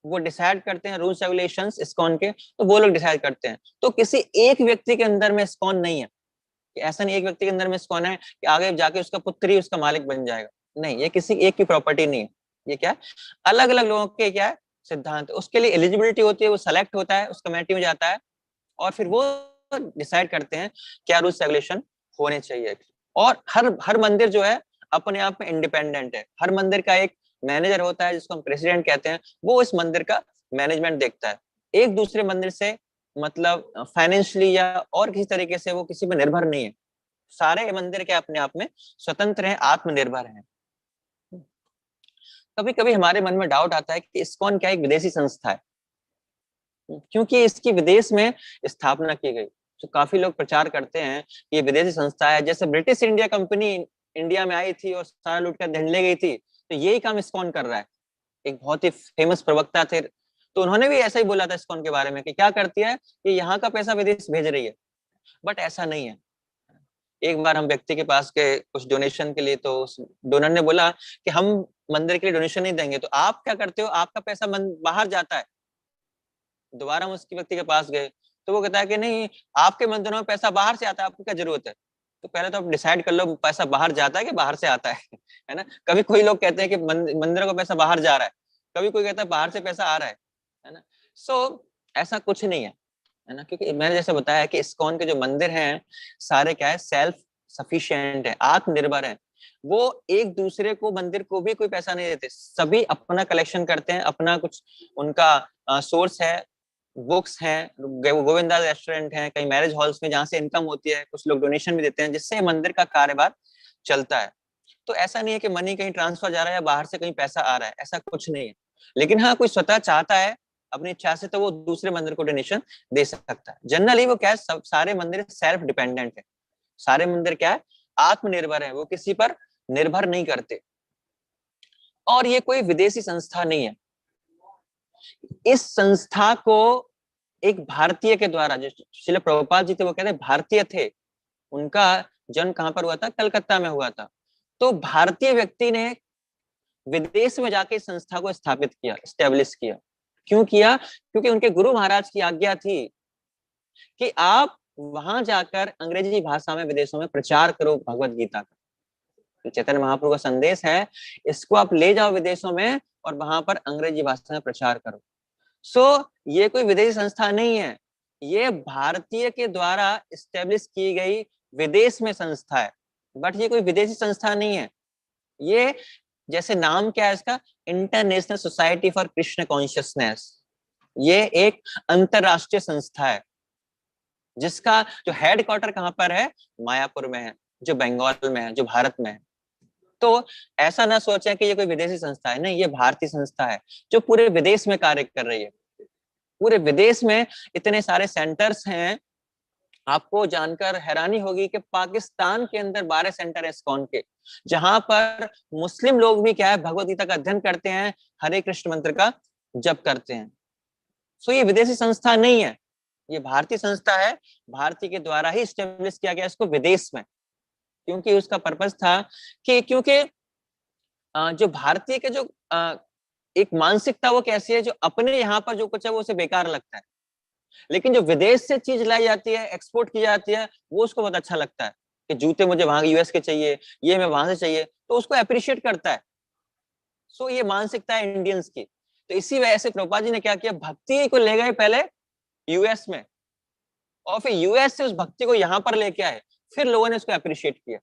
वो डिसाइड करते हैं रूल्स रेगुलेशंस इस्कॉन के, तो वो लोग डिसाइड करते हैं। तो किसी एक व्यक्ति के अंदर में इस्कॉन नहीं है, कि ऐसा नहीं एक व्यक्ति के अंदर में इस्कॉन है कि आगे जाके उसका पुत्र ही उसका मालिक बन जाएगा, नहीं, ये किसी एक की प्रॉपर्टी नहीं है। ये क्या है, अलग अलग लोगों के क्या है सिद्धांत, उसके लिए एलिजिबिलिटी होती है, वो सेलेक्ट होता है, उस कमेटी में जाता है और फिर वो डिसाइड करते हैं क्या रूल्स रेगुलेशन होने चाहिए। और हर हर मंदिर जो है अपने आप में इंडिपेंडेंट है। हर मंदिर का एक मैनेजर होता है जिसको हम प्रेसिडेंट कहते हैं, वो इस मंदिर का मैनेजमेंट देखता है। एक दूसरे मंदिर से मतलब फाइनेंशियली या और किसी तरीके से वो किसी पर निर्भर नहीं है। सारे मंदिर के अपने आप में स्वतंत्र हैं, आत्मनिर्भर हैं। कभी कभी हमारे मन में डाउट आता है कि इस्कॉन क्या एक विदेशी संस्था है, क्योंकि इसकी विदेश में स्थापना की गई। तो काफी लोग प्रचार करते हैं कि ये विदेशी संस्था है, जैसे ब्रिटिश इंडिया कंपनी इंडिया में आई थी और सारा लूट कर धन ले गई थी, तो यही काम इस्कॉन कर रहा है। एक बहुत ही फेमस प्रवक्ता थे, तो उन्होंने भी ऐसा ही बोला था इस्कॉन के बारे में कि क्या करती है कि यहाँ का पैसा विदेश भेज रही है, बट ऐसा नहीं है। एक बार हम व्यक्ति के पास गए कुछ डोनेशन के लिए, तो उस डोनर ने बोला कि हम मंदिर के लिए डोनेशन नहीं देंगे, तो आप क्या करते हो, आपका पैसा बाहर जाता है। दोबारा हम उसके व्यक्ति के पास गए तो वो कहता है कि नहीं, आपके मंदिरों में पैसा बाहर से आता है, आपको क्या जरूरत है। तो पहले तो आप डिसाइड कर लो पैसा बाहर जाता है कि बाहर से आता है ना। कभी कोई लोग कहते हैं कि मंदिरों का पैसा बाहर जा रहा है, कभी कोई कहता है बाहर से पैसा आ रहा है ना। सो ऐसा कुछ नहीं है ना, क्योंकि मैंने जैसे बताया कि इस्कॉन के जो मंदिर हैं सारे क्या है, सेल्फ सफिशिएंट है, आत्मनिर्भर है। वो एक दूसरे को, मंदिर को भी कोई पैसा नहीं देते, सभी अपना कलेक्शन करते हैं, अपना कुछ उनका सोर्स है। बुक्स हैं, गोविंदा रेस्टोरेंट है, कई मैरिज हॉल्स में जहाँ से इनकम होती है, कुछ लोग डोनेशन भी देते हैं, जिससे मंदिर का कार्यभार चलता है। तो ऐसा नहीं है कि मनी कहीं ट्रांसफर जा रहा है या बाहर से कहीं पैसा आ रहा है, ऐसा कुछ नहीं है। लेकिन हाँ, कोई स्वतः चाहता है अपनी इच्छा से तो वो दूसरे मंदिर को डोनेशन दे सकता है। जनरली वो क्या है, सारे मंदिर सेल्फ डिपेंडेंट है, सारे मंदिर क्या है, आत्मनिर्भर है, वो किसी पर निर्भर नहीं करते। और ये कोई विदेशी संस्था नहीं है। इस संस्था को एक भारतीय के द्वारा, जो श्रील प्रभुपाद जी थे वो कहते हैं भारतीय थे, उनका जन्म कहां पर हुआ था, कलकत्ता में हुआ था। तो भारतीय व्यक्ति ने विदेश में जाके इस संस्था को स्थापित किया, स्टेब्लिश किया। क्यों किया, क्योंकि उनके गुरु महाराज की आज्ञा थी कि आप वहां जाकर अंग्रेजी भाषा में विदेशों में प्रचार करो भगवत गीता का। तो चैतन्य महाप्रभु का संदेश है, इसको आप ले जाओ विदेशों में और वहां पर अंग्रेजी भाषा में प्रचार करो। ये कोई विदेशी संस्था नहीं है, ये भारतीय के द्वारा स्टेब्लिश की गई विदेश में संस्था है, बट ये कोई विदेशी संस्था नहीं है। ये जैसे नाम क्या है इसका, international society for Krishna consciousness. ये एक अंतरराष्ट्रीय संस्था है जिसका जो हेडक्वार्टर कहां पर है, मायापुर में है, जो बंगाल में है, जो भारत में है। तो ऐसा ना सोचें कि ये कोई विदेशी संस्था है, नहीं, ये भारतीय संस्था है जो पूरे विदेश में कार्य कर रही है। पूरे विदेश में इतने सारे सेंटर्स हैं, आपको जानकर हैरानी होगी कि पाकिस्तान के अंदर 12 सेंटर है इस्कॉन के, जहां पर मुस्लिम लोग भी क्या है, भगवत गीता का अध्ययन करते हैं, हरे कृष्ण मंत्र का जप करते हैं। ये विदेशी संस्था नहीं है, ये भारतीय संस्था है, भारतीय के द्वारा ही स्टेब्लिश किया गया इसको विदेश में। क्योंकि उसका पर्पस था कि क्योंकि जो भारतीय के जो एक मानसिकता वो कैसी है, जो अपने यहाँ पर जो कुछ है वो उसे बेकार लगता है, लेकिन जो विदेश से चीज लाई जाती है, एक्सपोर्ट की जाती है, वो उसको बहुत अच्छा लगता है कि जूते मुझे वहां यूएस के चाहिए, ये मैं वहां से चाहिए, तो उसको अप्रिशिएट करता है। ये मानसिकता है इंडियंस की। तो इसी वजह से प्रभुपाद जी ने क्या किया, भक्ति को ले गए पहले यूएस में, और फिर यूएस से उस भक्ति को यहाँ पर लेके आए, फिर लोगों ने उसको अप्रिशिएट किया।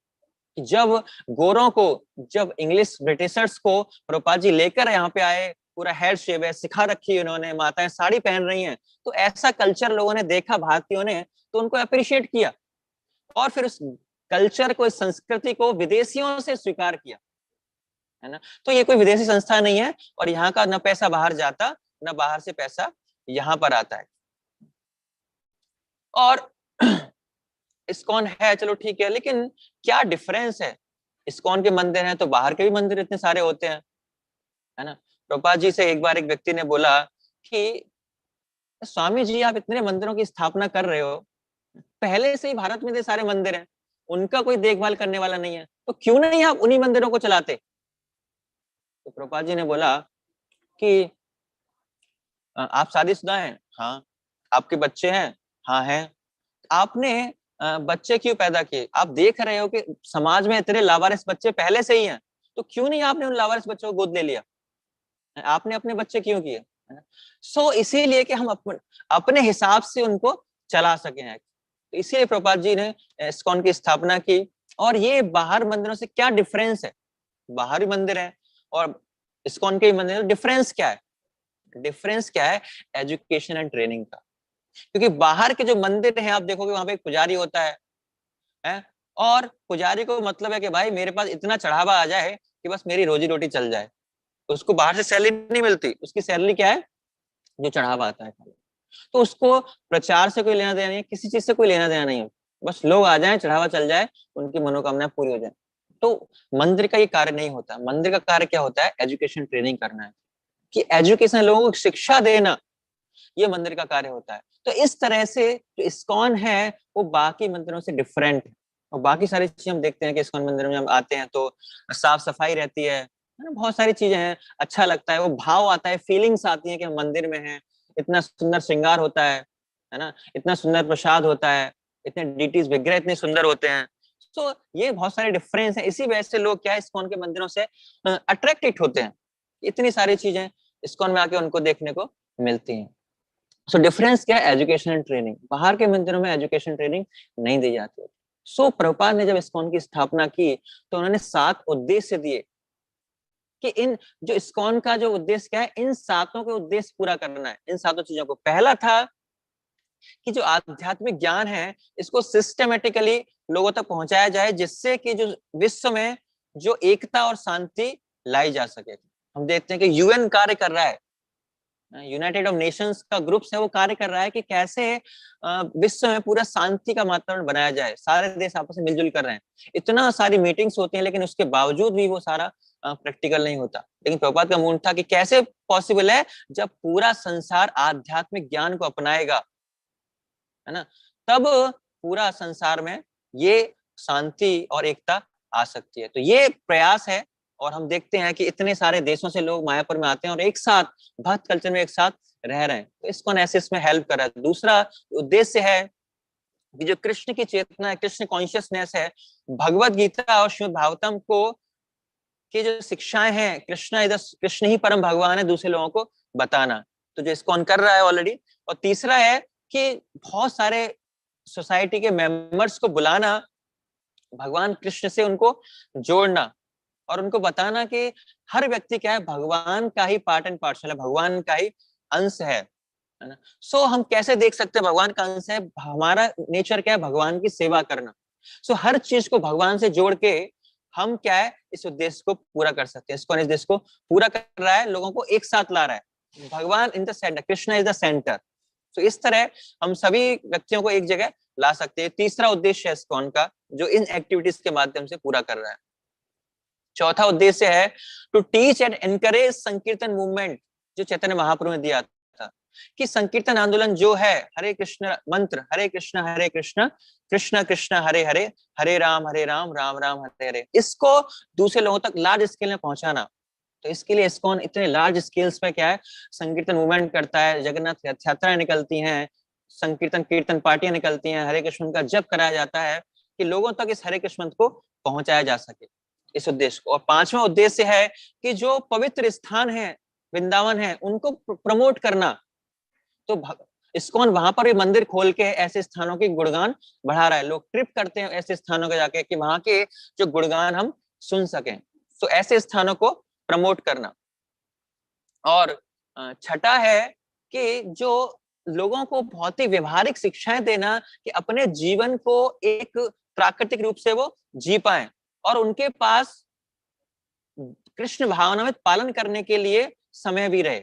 जब गोरों को, जब इंग्लिश ब्रिटिशर्स को प्रभुपाद जी लेकर यहाँ पे आए, पूरा हेड शेव है, सिखा रखी है उन्होंने, माताएं साड़ी पहन रही हैं, तो ऐसा कल्चर लोगों ने देखा भारतीयों ने, तो उनको अप्रिशिएट किया और फिर उस कल्चर को, इस संस्कृति को विदेशियों से स्वीकार किया, है ना। तो ये कोई विदेशी संस्था नहीं है, और यहाँ का न पैसा बाहर जाता, न बाहर से पैसा यहाँ पर आता है। और इस्कॉन है, चलो ठीक है, लेकिन क्या डिफरेंस है? इस्कॉन के मंदिर हैं तो बाहर के भी मंदिर इतने सारे होते हैं, है ना। प्रभुपाद जी से एक बार एक व्यक्ति ने बोला कि स्वामी जी आप इतने मंदिरों की स्थापना कर रहे हो, पहले से ही भारत में इतने सारे मंदिर हैं, उनका कोई देखभाल करने वाला नहीं है, तो क्यों नहीं आप उन्हीं मंदिरों को चलाते? तो प्रभुपाद जी ने बोला कि आप शादीशुदा हैं? हाँ। आपके बच्चे हैं? हाँ हैं। आपने बच्चे क्यों पैदा किए? आप देख रहे हो कि समाज में इतने लावारिस बच्चे पहले से ही हैं, तो क्यों नहीं आपने उन लावारिस बच्चों को गोद ले लिया? आपने अपने बच्चे क्यों किए, है ना? सो इसीलिए कि हम अपने हिसाब से उनको चला सके हैं। तो इसीलिए प्रभुपाद जी ने इस्कॉन की स्थापना की। और ये बाहर मंदिरों से क्या डिफरेंस है? बाहरी मंदिर है और इस्कॉन के मंदिर, डिफरेंस क्या है? डिफरेंस क्या है? एजुकेशन एंड ट्रेनिंग का। क्योंकि बाहर के जो मंदिर हैं आप देखोगे वहां पे एक पुजारी होता है, और पुजारी को मतलब है कि भाई मेरे पास इतना चढ़ावा आ जाए कि बस मेरी रोजी रोटी चल जाए। उसको बाहर से सैलरी नहीं मिलती, उसकी सैलरी क्या है? जो चढ़ावा आता है। तो उसको प्रचार से कोई लेना देना नहीं है, किसी चीज से कोई लेना देना नहीं है, बस लोग आ जाए, चढ़ावा चल जाए, उनकी मनोकामना पूरी हो जाए। तो मंदिर का ये कार्य नहीं होता। मंदिर का कार्य क्या होता है? एजुकेशन ट्रेनिंग करना है, कि एजुकेशन, लोगों को शिक्षा देना, ये मंदिर का कार्य होता है। तो इस तरह से जो इस्कॉन है वो बाकी मंदिरों से डिफरेंट है। और बाकी सारी चीजें हम देखते हैं कि इस्कॉन मंदिर में हम आते हैं तो साफ सफाई रहती है ना, बहुत सारी चीजें हैं, अच्छा लगता है, वो भाव आता है, फीलिंग्स आती है कि हम मंदिर में हैं। इतना सुंदर श्रृंगार होता है ना, इतना सुंदर प्रसाद होता है, इतने डीटीज विग्रह इतने सुंदर होते हैं। तो ये बहुत सारे डिफरेंस है, इसी वजह से लोग क्या है, इस्कॉन के मंदिरों से अट्रैक्टेड होते हैं। इतनी सारी चीजें इस्कॉन में आके उनको देखने को मिलती हैं। सो डिफरेंस क्या है? Education and training. बाहर के मंदिरों में एजुकेशन ट्रेनिंग नहीं दी जाती। सो प्रभुपाद ने जब इस्कॉन की स्थापना की तो उन्होंने 7 उद्देश्य दिए कि इन जो इस्कॉन का जो उद्देश्य क्या है, इन सातों के उद्देश्य पूरा करना है। इन सातों चीजों को, पहला था कि जो आध्यात्मिक ज्ञान है इसको सिस्टमेटिकली लोगों तक पहुंचाया जाए, जिससे कि जो विश्व में जो एकता और शांति लाई जा सके। हम देखते हैं कि यूएन कार्य कर रहा है, यूनाइटेड ऑफ नेशंस का ग्रुप्स है, वो कार्य कर रहा है कि कैसे विश्व में पूरा शांति का वातावरण बनाया जाए। सारे देश आपस में मिलजुल कर रहे हैं, इतना सारी मीटिंग्स होती हैं, लेकिन उसके बावजूद भी वो सारा प्रैक्टिकल नहीं होता। लेकिन प्रभुपाद का मूड था कि कैसे पॉसिबल है जब पूरा संसार आध्यात्मिक ज्ञान को अपनाएगा, है ना, तब पूरा संसार में ये शांति और एकता आ सकती है। तो ये प्रयास है। और हम देखते हैं कि इतने सारे देशों से लोग मायापुर में आते हैं और एक साथ भक्त कल्चर में एक साथ रह रहे हैं। तो इसको ऐसे इसमें हेल्प कर रहा है। दूसरा उद्देश्य है कि जो कृष्ण की चेतना है, कृष्ण कॉन्शियसनेस है, भगवत गीता और श्रीमद् भागवतम को की जो शिक्षाएं हैं, कृष्ण ही परम भगवान है, दूसरे लोगों को बताना। तो जो इसको कर रहा है ऑलरेडी। और तीसरा है कि बहुत सारे सोसाइटी के मेंबर्स को बुलाना, भगवान कृष्ण से उनको जोड़ना और उनको बताना कि हर व्यक्ति क्या है, भगवान का ही पार्ट एंड पार्सल है, भगवान का ही अंश है ना। सो हम कैसे देख सकते हैं भगवान का अंश है? हमारा नेचर क्या है? भगवान की सेवा करना। सो हर चीज को भगवान से जोड़ के हम क्या है, इस उद्देश्य को पूरा कर सकते हैं। इसको इस उद्देश्य को पूरा कर रहा है, लोगों को एक साथ ला रहा है। भगवान in the centre, Krishna is the centre. तो इस तरह हम सभी व्यक्तियों को एक जगह ला सकते हैं। तीसरा उद्देश्य है इस्कॉन का, जो इन एक्टिविटीज के माध्यम से पूरा कर रहा है। चौथा उद्देश्य है टू टीच एंड एनकरेज संकीर्तन मूवमेंट, जो चैतन्य महाप्रभु ने दिया था कि संकीर्तन आंदोलन जो है, हरे कृष्ण मंत्र, हरे कृष्ण कृष्ण कृष्ण हरे हरे, हरे राम राम राम हरे हरे, इसको दूसरे लोगों तक लार्ज स्केल में पहुंचाना। तो इसके लिए इस्कॉन इतने लार्ज स्केल्स पे क्या है, संकीर्तन मूवमेंट करता है, जगन्नाथ रथ यात्राएं निकलती हैं, संकीर्तन कीर्तन पार्टियां निकलती हैं, हरे कृष्ण का जप कराया जाता है कि लोगों तक इस हरे कृष्ण को पहुंचाया जा सके, इस उद्देश्य को। और पांचवा उद्देश्य है कि जो पवित्र स्थान है, वृंदावन है, उनको प्रमोट करना। तो इस्कॉन वहां पर भी मंदिर खोल के ऐसे स्थानों की गुणगान बढ़ा रहा है। लोग ट्रिप करते हैं ऐसे स्थानों के जाके कि वहां के जो गुणगान हम सुन सकें। तो ऐसे स्थानों को प्रमोट करना। और छठा है कि जो लोगों को बहुत ही व्यवहारिक शिक्षाएं देना कि अपने जीवन को एक प्राकृतिक रूप से वो जी पाए और उनके पास कृष्ण भावना में पालन करने के लिए समय भी रहे।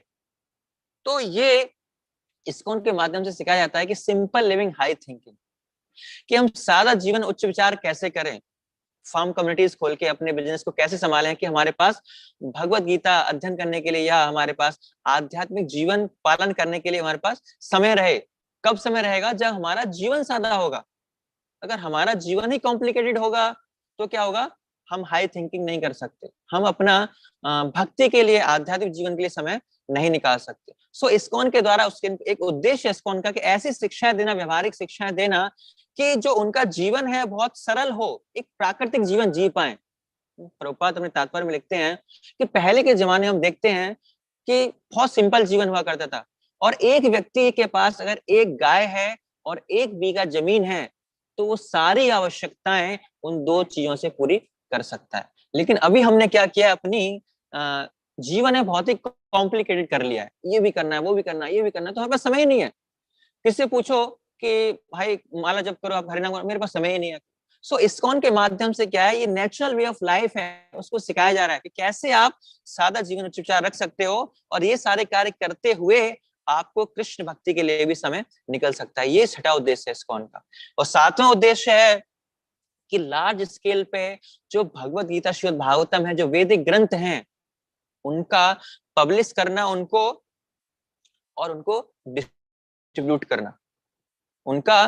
तो ये इस्कॉन के माध्यम से सिखाया जाता है कि सिंपल लिविंग हाई थिंकिंग, कि हम सादा जीवन उच्च विचार कैसे करें, फार्म कम्युनिटीज खोल के अपने बिजनेस को कैसे संभालें कि हमारे पास भगवत गीता अध्ययन करने के लिए या हमारे पास आध्यात्मिक जीवन पालन करने के लिए हमारे पास समय रहे। कब समय रहेगा? जब हमारा जीवन सादा होगा। अगर हमारा जीवन ही कॉम्प्लिकेटेड होगा तो क्या होगा? हम हाई थिंकिंग नहीं कर सकते, हम अपना भक्ति के लिए, आध्यात्मिक जीवन के लिए समय नहीं निकाल सकते। सो इस्कॉन के द्वारा उसके एक उद्देश्य इस्कॉन का कि ऐसी शिक्षाएं देना, व्यवहारिक शिक्षाएं देना कि जो उनका जीवन है बहुत सरल हो, एक प्राकृतिक जीवन जी पाए। प्रभुपाद अपने तात्पर्य में लिखते हैं कि पहले के जमाने हम देखते हैं कि बहुत सिंपल जीवन हुआ करता था, और एक व्यक्ति के पास अगर एक गाय है और 1 बीघा जमीन है तो वो सारी आवश्यकताएं उन 2 चीजों से पूरी कर सकता है। लेकिन अभी हमने क्या किया, अपनी जीवन है बहुत ही कॉम्प्लिकेटेड कर लिया है, ये भी करना है, वो भी करना है, ये भी करना है, तो हमारे पास समय ही नहीं है। किससे पूछो कि भाई माला जप करो, आप हरिनाम करो, मेरे पास समय ही नहीं है। सो इस्कॉन के माध्यम से क्या है, ये नेचुरल वे ऑफ लाइफ है, उसको सिखाया जा रहा है कि कैसे आप सादा जीवन उच्च विचार रख सकते हो और ये सारे कार्य करते हुए आपको कृष्ण भक्ति के लिए भी समय निकल सकता है। ये 6वां उद्देश्य है इस्कॉन का। और 7वां उद्देश्य है कि लार्ज स्केल पे जो भगवत गीता, श्रीमद् भागवतम है, जो वैदिक ग्रंथ हैं, उनका पब्लिश करना, उनको और उनको डिस्ट्रीब्यूट करना, उनका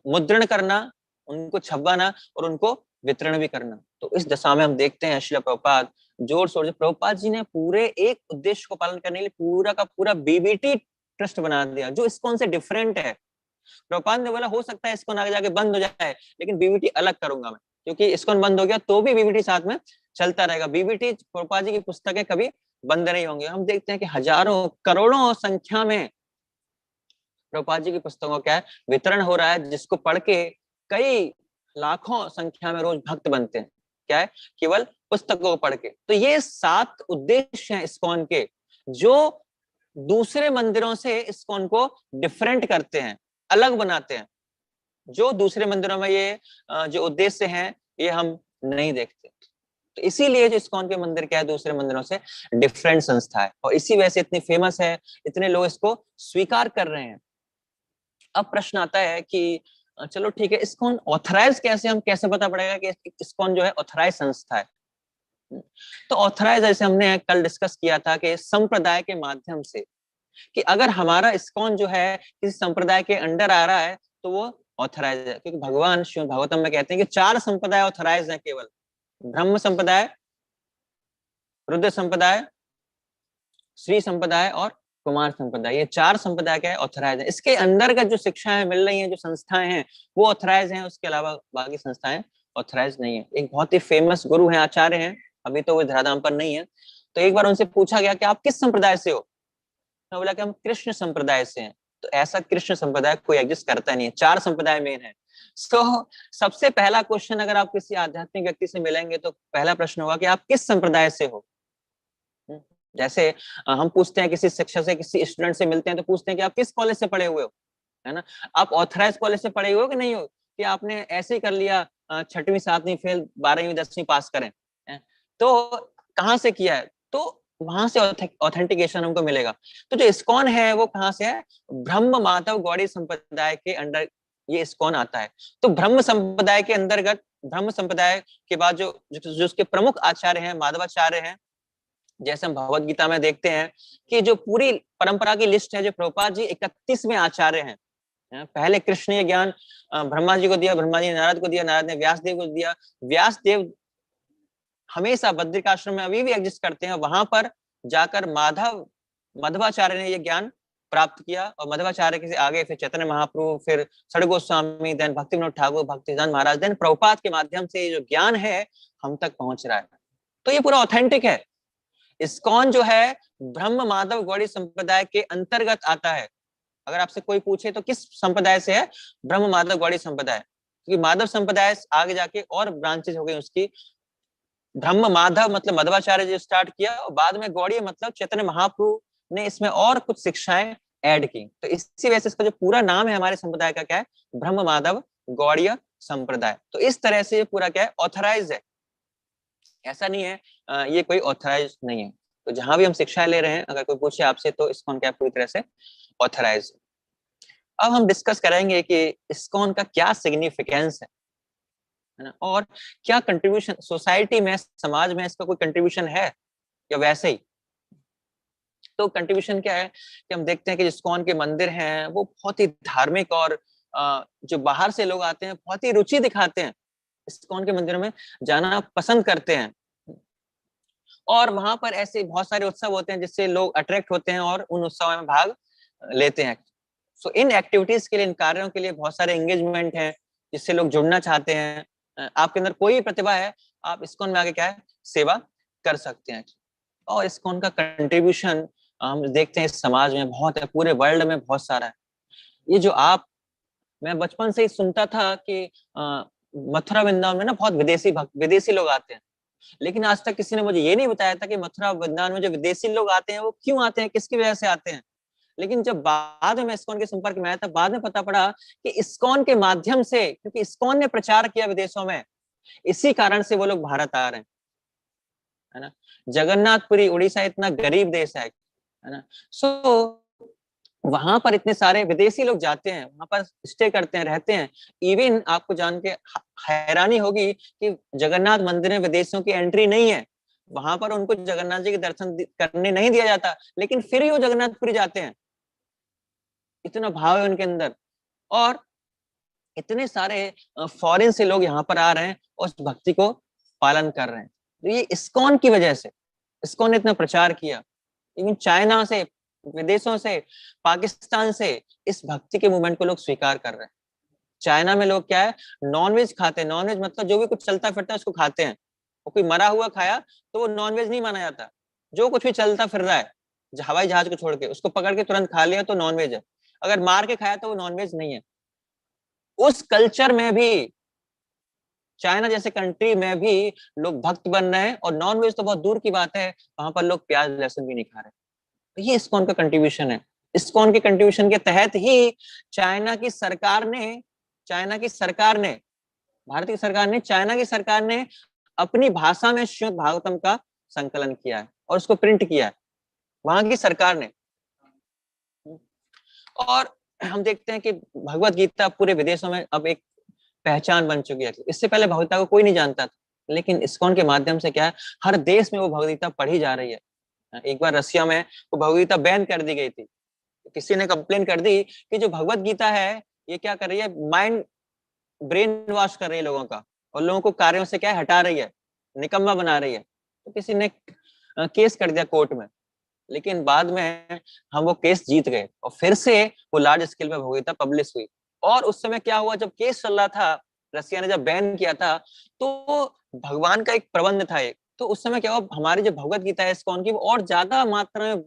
मुद्रण करना, उनको छपवाना और उनको वितरण भी करना। तो इस दशा में हम देखते हैं श्रील प्रभुपाद जोर शोर से, प्रभुपाद जी ने पूरे एक उद्देश्य को पालन करने के लिए पूरा का पूरा बीबीटी ट्रस्ट बना दिया, जो इस्कॉन से डिफरेंट है। प्रभुपाद ने बोला हो सकता है इस्कॉन आगे जाके बंद हो जाए, लेकिन बीबीटी अलग करूंगा मैं, क्योंकि इस्कॉन बंद हो गया तो भी बीबीटी साथ में चलता रहेगा। बीबीटी, प्रभुपाद जी की पुस्तकें कभी बंद नहीं होंगे। हम देखते हैं कि हजारों करोड़ों संख्या में प्रभुपाद जी की पुस्तकों का वितरण हो रहा है, जिसको पढ़ के कई लाखों संख्या में रोज भक्त बनते हैं। क्या है? केवल पुस्तकों को पढ़ के। तो ये 7 उद्देश्य हैं इस्कॉन के, जो दूसरे मंदिरों से इस्कॉन को डिफरेंट करते हैं, अलग बनाते हैं। जो दूसरे मंदिरों में ये जो उद्देश्य हैं ये हम नहीं देखते। तो इसीलिए जो इस्कॉन के मंदिर क्या है, दूसरे मंदिरों से डिफरेंट संस्था है, और इसी वजह से इतनी फेमस है, इतने लोग इसको स्वीकार कर रहे हैं। अब प्रश्न आता है कि चलो ठीक है, इस्कॉन ऑथराइज कैसे, हम कैसे पता पड़ेगा कि इस्कॉन जो है ऑथराइज संस्था है? तो ऑथराइज, जैसे हमने कल डिस्कस किया था कि संप्रदाय के माध्यम से, कि अगर हमारा इस्कॉन जो है किसी संप्रदाय के अंडर आ रहा है तो वो ऑथराइज है। क्योंकि भगवान श्रीमद् भागवतम में कहते हैं कि 4 संप्रदाय ऑथराइज है केवल, ब्रह्म संप्रदाय, रुद्र संप्रदाय, श्री संप्रदाय और कुमार संप्रदाय। ये 4 संप्रदाय क्या है, ऑथराइज है। इसके अंतर्गत जो शिक्षाएं मिल रही हैं, जो संस्थाएं हैं, वो ऑथराइज हैं, उसके अलावा बाकी संस्थाएं ऑथराइज नहीं है। एक बहुत ही फेमस गुरु हैं, आचार्य हैं, अभी तो वो धराधाम पर नहीं है। तो एक बार उनसे पूछा गया कि आप किस संप्रदाय से हो? तो बोला कि हम कृष्ण संप्रदाय से हैं। तो ऐसा कृष्ण संप्रदाय कोई एग्जिस्ट करता नहीं है, 4 संप्रदाय मेन है। तो सबसे पहला क्वेश्चन, अगर आप किसी आध्यात्मिक व्यक्ति से मिलेंगे तो पहला प्रश्न होगा कि आप किस संप्रदाय से हो। जैसे हम पूछते हैं किसी शिक्षक से, किसी स्टूडेंट से मिलते हैं तो पूछते हैं कि आप किस कॉलेज से पढ़े हुए हो, है ना? आप ऑथराइज कॉलेज से पढ़े हुए हो कि नहीं हो, कि आपने ऐसे ही कर लिया 6वीं 7वीं फेल 12वीं 10वीं पास करें, तो कहाँ से किया है? तो वहां से ऑथेंटिकेशन हमको मिलेगा। तो जो इस्कॉन है वो कहाँ से है? ब्रह्म माधव गौड़ी संप्रदाय के अंडर ये इस्कॉन आता है। तो ब्रह्म संप्रदाय के अंतर्गत, ब्रह्म संप्रदाय के बाद जो उसके प्रमुख आचार्य हैं, माधवाचार्य हैं, जैसे हम भगवत गीता में देखते हैं कि जो पूरी परंपरा की लिस्ट है, जो प्रभुपाद जी 31वें आचार्य हैं। पहले कृष्ण ज्ञान ब्रह्मा जी को दिया, ब्रह्मा जी ने नारद को दिया, नारद ने व्यास देव को दिया। व्यास देव हमेशा बद्रिकाश्रम में अभी भी एग्जिस्ट करते हैं, वहां पर जाकर मध्वाचार्य ने ये ज्ञान प्राप्त किया, और मध्वाचार्य के आगे फिर चैतन्य महाप्रभु, फिर षड गोस्वामी, देन भक्ति विनोद ठाकुर, भक्तिदान महाराज, देन प्रभुपाद के माध्यम से ये जो ज्ञान है हम तक पहुंच रहा है। तो ये पूरा ऑथेंटिक है। इस्कॉन जो है ब्रह्म माधव गौड़ी संप्रदाय के अंतर्गत आता है। अगर आपसे कोई पूछे तो किस संप्रदाय से है, ब्रह्म माधव गौड़ी संप्रदाय, क्योंकि माधव संप्रदाय आगे जाके और ब्रांचेस हो गई उसकी। ब्रह्म माधव मतलब मध्वाचार्य जी स्टार्ट किया, और बाद में गौड़ी मतलब चैतन्य महाप्रभु ने इसमें और कुछ शिक्षाएं ऐड की। तो इसी वजह से इसका जो पूरा नाम है हमारे संप्रदाय का क्या है, ब्रह्म माधव गौड़ीय संप्रदाय। तो इस तरह से ये पूरा क्या है, ऑथराइज है। ऐसा नहीं है ये कोई ऑथराइज नहीं है। तो जहां भी हम शिक्षा ले रहे हैं, अगर कोई पूछे आपसे तो इस्कॉन क्या पूरी तरह से ऑथराइज। अब हम डिस्कस करेंगे कि इस्कॉन का क्या सिग्निफिकेंस है ना, और क्या कंट्रीब्यूशन सोसाइटी में, समाज में इसका कोई कंट्रीब्यूशन है या वैसे ही। तो कंट्रीब्यूशन क्या है कि हम देखते हैं कि इस्कॉन के मंदिर हैं वो बहुत ही धार्मिक, और जो बाहर से लोग आते हैं बहुत ही रुचि दिखाते हैं, इस्कॉन के मंदिरों में जाना पसंद करते हैं, और वहां पर ऐसे बहुत सारे उत्सव होते हैं जिससे लोग अट्रैक्ट होते हैं और उन उत्सवों में भाग लेते हैं। सो इन एक्टिविटीज के लिए, इन कार्यों के लिए बहुत सारे एंगेजमेंट हैं जिससे लोग जुड़ना चाहते हैं। आपके अंदर कोई भी प्रतिभा है, आप इस्कॉन में आके क्या है, सेवा कर सकते हैं। और इस्कॉन का कंट्रीब्यूशन हम देखते हैं इस समाज में बहुत है, पूरे वर्ल्ड में बहुत सारा है। ये जो आप, मैं बचपन से ही सुनता था कि मथुरा वृंदावन में ना बहुत विदेशी लोग आते हैं, लेकिन आज तक किसी ने मुझे ये नहीं बताया था कि मथुरा वृंदावन में जो विदेशी लोग आते हैं वो क्यों आते हैं, किसकी वजह से आते हैं। लेकिन जब बाद में इस्कॉन के संपर्क में आया था, बाद में पता पड़ा कि इस्कॉन के माध्यम से, क्योंकि इस्कॉन ने प्रचार किया विदेशों में, इसी कारण से वो लोग भारत आ रहे हैं, है ना। जगन्नाथपुरी उड़ीसा इतना गरीब देश है ना। सो वहां पर इतने सारे विदेशी लोग जाते हैं, वहां पर स्टे करते हैं, रहते हैं। इवन आपको जान के हैरानी होगी कि जगन्नाथ मंदिर में विदेशियों की एंट्री नहीं है, वहां पर उनको जगन्नाथ जी के दर्शन करने नहीं दिया जाता, लेकिन फिर ही वो जगन्नाथपुरी जाते हैं। इतना भाव है उनके अंदर, और इतने सारे फॉरेन से लोग यहाँ पर आ रहे हैं और उस भक्ति को पालन कर रहे हैं। तो ये इस्कॉन की वजह से, इस्कॉन ने इतना प्रचार किया। इवन चाइना से, विदेशों से, पाकिस्तान से इस भक्ति के मूवमेंट को लोग स्वीकार कर रहे हैं। चाइना में लोग क्या है, नॉनवेज खाते हैं। नॉनवेज मतलब जो भी कुछ चलता फिरता है उसको खाते हैं। वो कोई मरा हुआ खाया तो वो नॉनवेज नहीं माना जाता। जो कुछ भी चलता फिर रहा है, हवाई जहाज को छोड़ के, उसको पकड़ के तुरंत खा लिया तो नॉनवेज है। अगर मार के खाया तो वो नॉनवेज नहीं है। उस कल्चर में भी, चाइना जैसे कंट्री में भी लोग भक्त बन रहे हैं, और नॉनवेज तो बहुत दूर की बात है, वहां पर लोग प्याज लहसुन भी नहीं खा रहे। तो ये इस्कॉन का कंट्रीब्यूशन है। इस्कॉन के कंट्रीब्यूशन के तहत ही चाइना की सरकार ने, चाइना की सरकार ने, भारत की सरकार ने, चाइना की सरकार ने अपनी भाषा में श्रीमद् भागवतम का संकलन किया है और उसको प्रिंट किया है, वहां की सरकार ने। और हम देखते हैं कि भगवत गीता पूरे विदेशों में अब एक पहचान बन चुकी है। इससे पहले भगवत गीता को कोई नहीं जानता था, लेकिन इस्कॉन के माध्यम से क्या है, हर देश में वो भगवत गीता पढ़ी जा रही है। एक बार रसिया में वो भगवत गीता बैन कर दी गई थी। किसी ने कंप्लेन कर दी कि जो भगवत गीता है ये क्या कर रही है, माइंड ब्रेन वॉश कर रही है लोगों का, और लोगों को कार्यों से क्या हटा रही है, निकम्मा बना रही है। तो किसी ने केस कर दिया कोर्ट में, लेकिन बाद में हम वो केस जीत गए और फिर से वो लार्ज स्केल पे भगवत गीता पब्लिश हुई। और उस समय क्या हुआ, जब केस चल रहा था, रसिया ने जब बैन किया था, तो भगवान का एक प्रबंध था एक, तो उस समय क्या हुआ, हमारी जो भगवत गीता है इस्कॉन की, वो और ज्यादा मात्रा में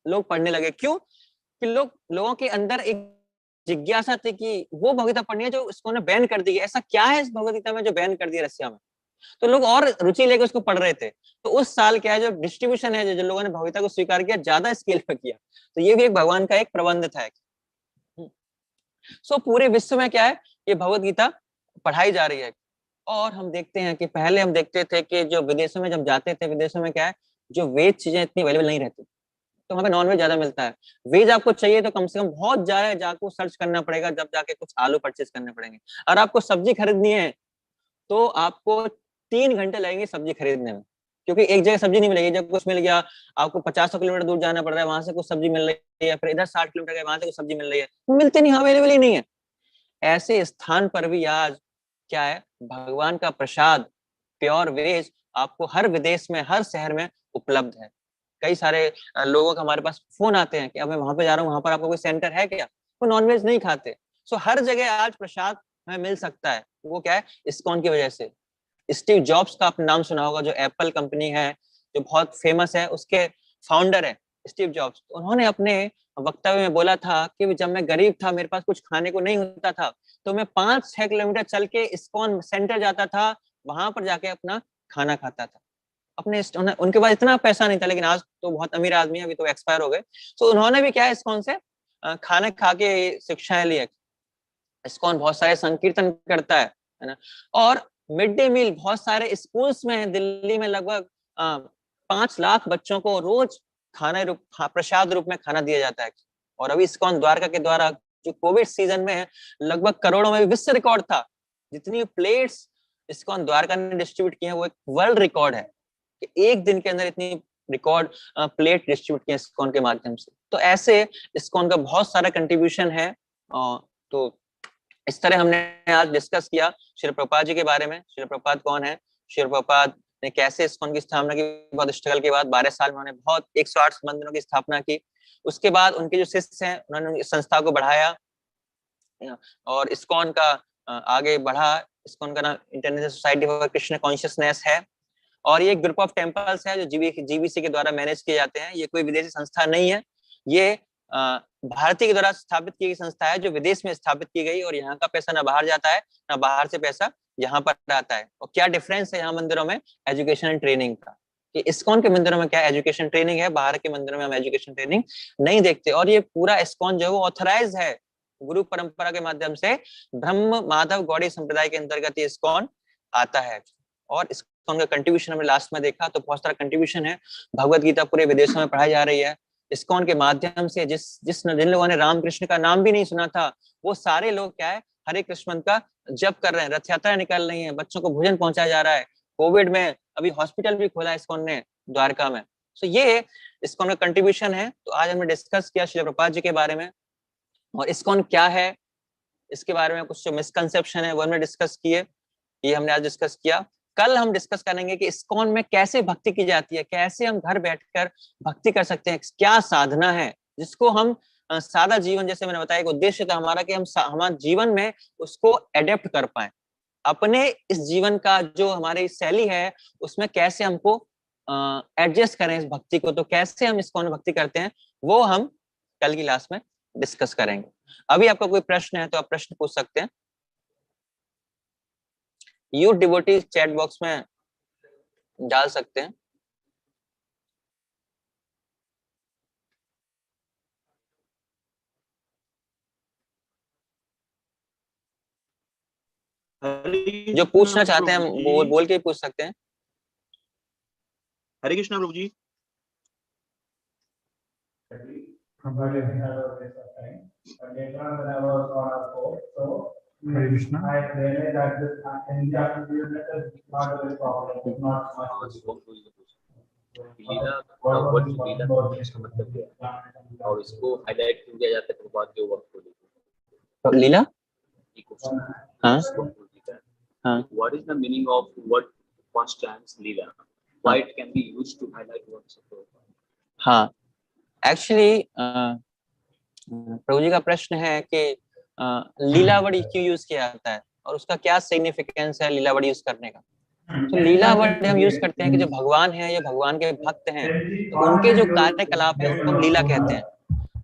लोग पढ़ने लगे। क्यों? कि लोगों के अंदर एक जिज्ञासा थी कि वो भगवत गीता पढ़नी है जो इस्कॉन ने बैन कर दी है। ऐसा क्या है इस भगवत गीता में जो बैन कर दिया रसिया में? तो लोग और रुचि लेकर उसको पढ़ रहे थे। तो उस साल क्या है, जो डिस्ट्रीब्यूशन है, जो लोगों ने भगवत गीता को स्वीकार किया, ज्यादा स्केल पर किया। तो ये भी एक भगवान का एक प्रबंध था। सो पूरे विश्व में क्या है, ये भगवत गीता पढ़ाई जा रही है। और हम देखते हैं कि पहले हम देखते थे कि जो विदेशों में जब जाते थे, विदेशों में क्या है, जो वेज चीजें इतनी अवेलेबल नहीं रहती, तो वहाँ पे नॉनवेज ज्यादा मिलता है। वेज आपको चाहिए तो कम से कम बहुत ज्यादा जाकर सर्च करना पड़ेगा, जब जाके कुछ आलू परचेज करने पड़ेंगे। और आपको सब्जी खरीदनी है तो आपको 3 घंटे लगेंगे सब्जी खरीदने में, क्योंकि एक जगह सब्जी नहीं मिलेगी। जब कुछ मिल गया, आपको 50 किलोमीटर दूर जाना पड़ रहा है, वहां से कुछ सब्जी मिल रही है, फिर इधर 60 किलोमीटर गए, वहां से कुछ सब्जी मिल रही है, मिलते नहीं, अवेलेबल ही नहीं है। ऐसे स्थान पर भी आज क्या है, भगवान का प्रसाद प्योर वेज आपको हर विदेश में, हर शहर में उपलब्ध है। कई सारे लोगों का हमारे पास फोन आते हैं कि अब मैं वहां पे जा रहा हूँ, वहां पर आपका कोई सेंटर है क्या? वो नॉनवेज नहीं खाते। सो हर जगह आज प्रसाद हमें मिल सकता है। वो क्या है, इस्कॉन की वजह से। स्टीव जॉब्स का आपने नाम सुना होगा, जो एप्पल कंपनी है, जो बहुत फेमस है, उसके फाउंडर है स्टीव जॉब्स। उन्होंने अपने वक्तव्य में बोला था कि जब मैं गरीब था, मेरे पास कुछ खाने को नहीं होता था, तो मैं 5-6 किलोमीटर चल के इस्कॉन सेंटर जाता था, वहां पर जाके अपना खाना खाता था। अपने उनके पास इतना पैसा नहीं था, लेकिन आज तो बहुत अमीर आदमी है, अभी तो एक्सपायर हो गए। तो उन्होंने भी क्या है, इस्कॉन से खाने खा के शिक्षाएं ली है। इस्कॉन बहुत सारे संकीर्तन करता है ना। और मिड डे मील बहुत सारे स्कूल्स में है, दिल्ली में लगभग 5 लाख बच्चों को रोज प्रसाद रूप में खाना दिया जाता है। और अभी इस्कॉन द्वारका के द्वारा जो कोविड सीजन में है, लगभग करोड़ों में विश्व रिकॉर्ड था। जितनी प्लेट्स इस्कॉन द्वारका ने डिस्ट्रीब्यूट किए हैं वो एक वर्ल्ड रिकॉर्ड है कि एक दिन के अंदर इतनी रिकॉर्ड प्लेट डिस्ट्रीब्यूट किए इस्कॉन के माध्यम से। तो ऐसे इस्कॉन का बहुत सारा कंट्रीब्यूशन है। तो इस तरह हमने आज डिस्कस किया श्रील प्रभुपाद जी के बारे में। श्रील प्रभुपाद कौन है, श्रील प्रभुपाद ने कैसे इस्कॉन की स्थापना की, बहुत स्ट्रगल के बाद 12 साल में उन्होंने बहुत 108 मंदिरों की स्थापना की। उसके बाद उनके जो शिष्य हैं उन्होंने इस संस्था को बढ़ाया और इस्कॉन का आगे बढ़ा। इस्कॉन का नाम international society for Krishna consciousness है और ये एक ग्रुप ऑफ टेम्पल्स है जो जीबीसी के द्वारा मैनेज किए जाते हैं। ये कोई विदेशी संस्था नहीं है, ये भारतीय के द्वारा स्थापित की गई संस्था है जो विदेश में स्थापित की गई और यहाँ का पैसा ना बाहर जाता है ना बाहर से पैसा यहाँ पर आता है। और क्या डिफरेंस है यहाँ मंदिरों में एजुकेशन एंड ट्रेनिंग का, कि इस्कॉन के मंदिरों में क्या एजुकेशन ट्रेनिंग है, बाहर के मंदिरों में हम एजुकेशन ट्रेनिंग नहीं देखते। और ये पूरा इस्कॉन जो है वो ऑथराइज है गुरु परंपरा के माध्यम से, ब्रह्म माधव गौड़ी संप्रदाय के अंतर्गत ये इस्कॉन आता है। और इस्कॉन का कंट्रीब्यूशन हमने लास्ट में देखा तो बहुत सारा कंट्रीब्यूशन है। भगवत गीता पूरे विदेशों में पढ़ाई जा रही है इस्कॉन के माध्यम से। जिन लोगों ने रामकृष्ण का नाम भी नहीं सुना था वो सारे लोग क्या है हरे कृष्ण मंत्र का जप कर रहे हैं, रथ यात्रा निकल रही है, बच्चों को भोजन पहुंचाया जा रहा है। कोविड में अभी हॉस्पिटल भी खोला इस्कॉन ने द्वारका में। तो ये इस्कॉन का कंट्रीब्यूशन है। तो आज हमने डिस्कस किया श्रील प्रभुपाद जी के बारे में और इस्कॉन क्या है इसके बारे में कुछ जो मिसकंसेप्शन है वो हमने डिस्कस किए, ये हमने आज डिस्कस किया। कल हम डिस्कस करेंगे कि इस्कॉन में कैसे भक्ति की जाती है, कैसे हम घर बैठकर भक्ति कर सकते हैं, क्या साधना है जिसको हम सादा जीवन, जैसे मैंने बताया एक उद्देश्य था हमारा कि हम हमारे जीवन में उसको एडेप्ट कर पाए, अपने इस जीवन का जो हमारी शैली है उसमें कैसे हमको एडजस्ट करें इस भक्ति को। तो कैसे हम इस्कॉन में भक्ति करते हैं वो हम कल की क्लास में डिस्कस करेंगे। अभी आपका कोई प्रश्न है तो आप प्रश्न पूछ सकते हैं। यू डिवोटी चैट बॉक्स में डाल सकते हैं। जो पूछना चाहते हैं वो बोल के पूछ सकते हैं। हरे कृष्णा प्रभु जी। हरे कृष्णा। और इसको हाईलाइट किया जाता है प्रभुपाद के वर्क को तो लीला हाँ हाँ what is the meaning of word first chance Leela, why it can be used to highlight works of Prabhupada? हाँ एक्चुअली प्रभु जी का प्रश्न है कि लीलावड़ी क्यों यूज किया जाता है और उसका क्या सिग्निफिकेंस है लीलावड़ी यूज करने का। तो लीलावड़ी हम यूज करते हैं कि जो भगवान है या भगवान के भक्त हैं तो उनके जो कार्यकलाप है उनको हम लीला कहते हैं।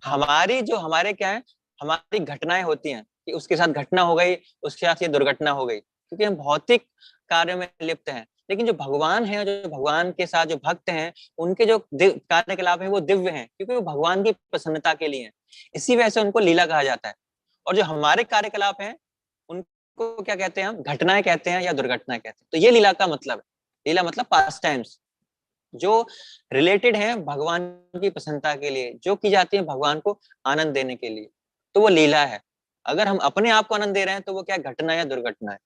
हमारी जो हमारे क्या है हमारी घटनाएं होती हैं कि उसके साथ घटना हो गई, उसके साथ ये दुर्घटना हो गई, क्योंकि हम भौतिक कार्य में लिप्त हैं। लेकिन जो भगवान है, जो भगवान के साथ जो भक्त हैं, उनके जो कार्यकलाप है वो दिव्य हैं क्योंकि वो भगवान की प्रसन्नता के लिए हैं। इसी वजह से उनको लीला कहा जाता है। और जो हमारे कार्यकलाप हैं उनको क्या कहते हैं हम, घटनाएं कहते हैं या दुर्घटनाएं कहते हैं। तो ये लीला का मतलब है। लीला मतलब पास टाइम्स जो रिलेटेड है भगवान की प्रसन्नता के लिए, जो की जाती है भगवान को आनंद देने के लिए, तो वो लीला है। अगर हम अपने आप को आनंद दे रहे हैं तो वो क्या घटना या दुर्घटना है।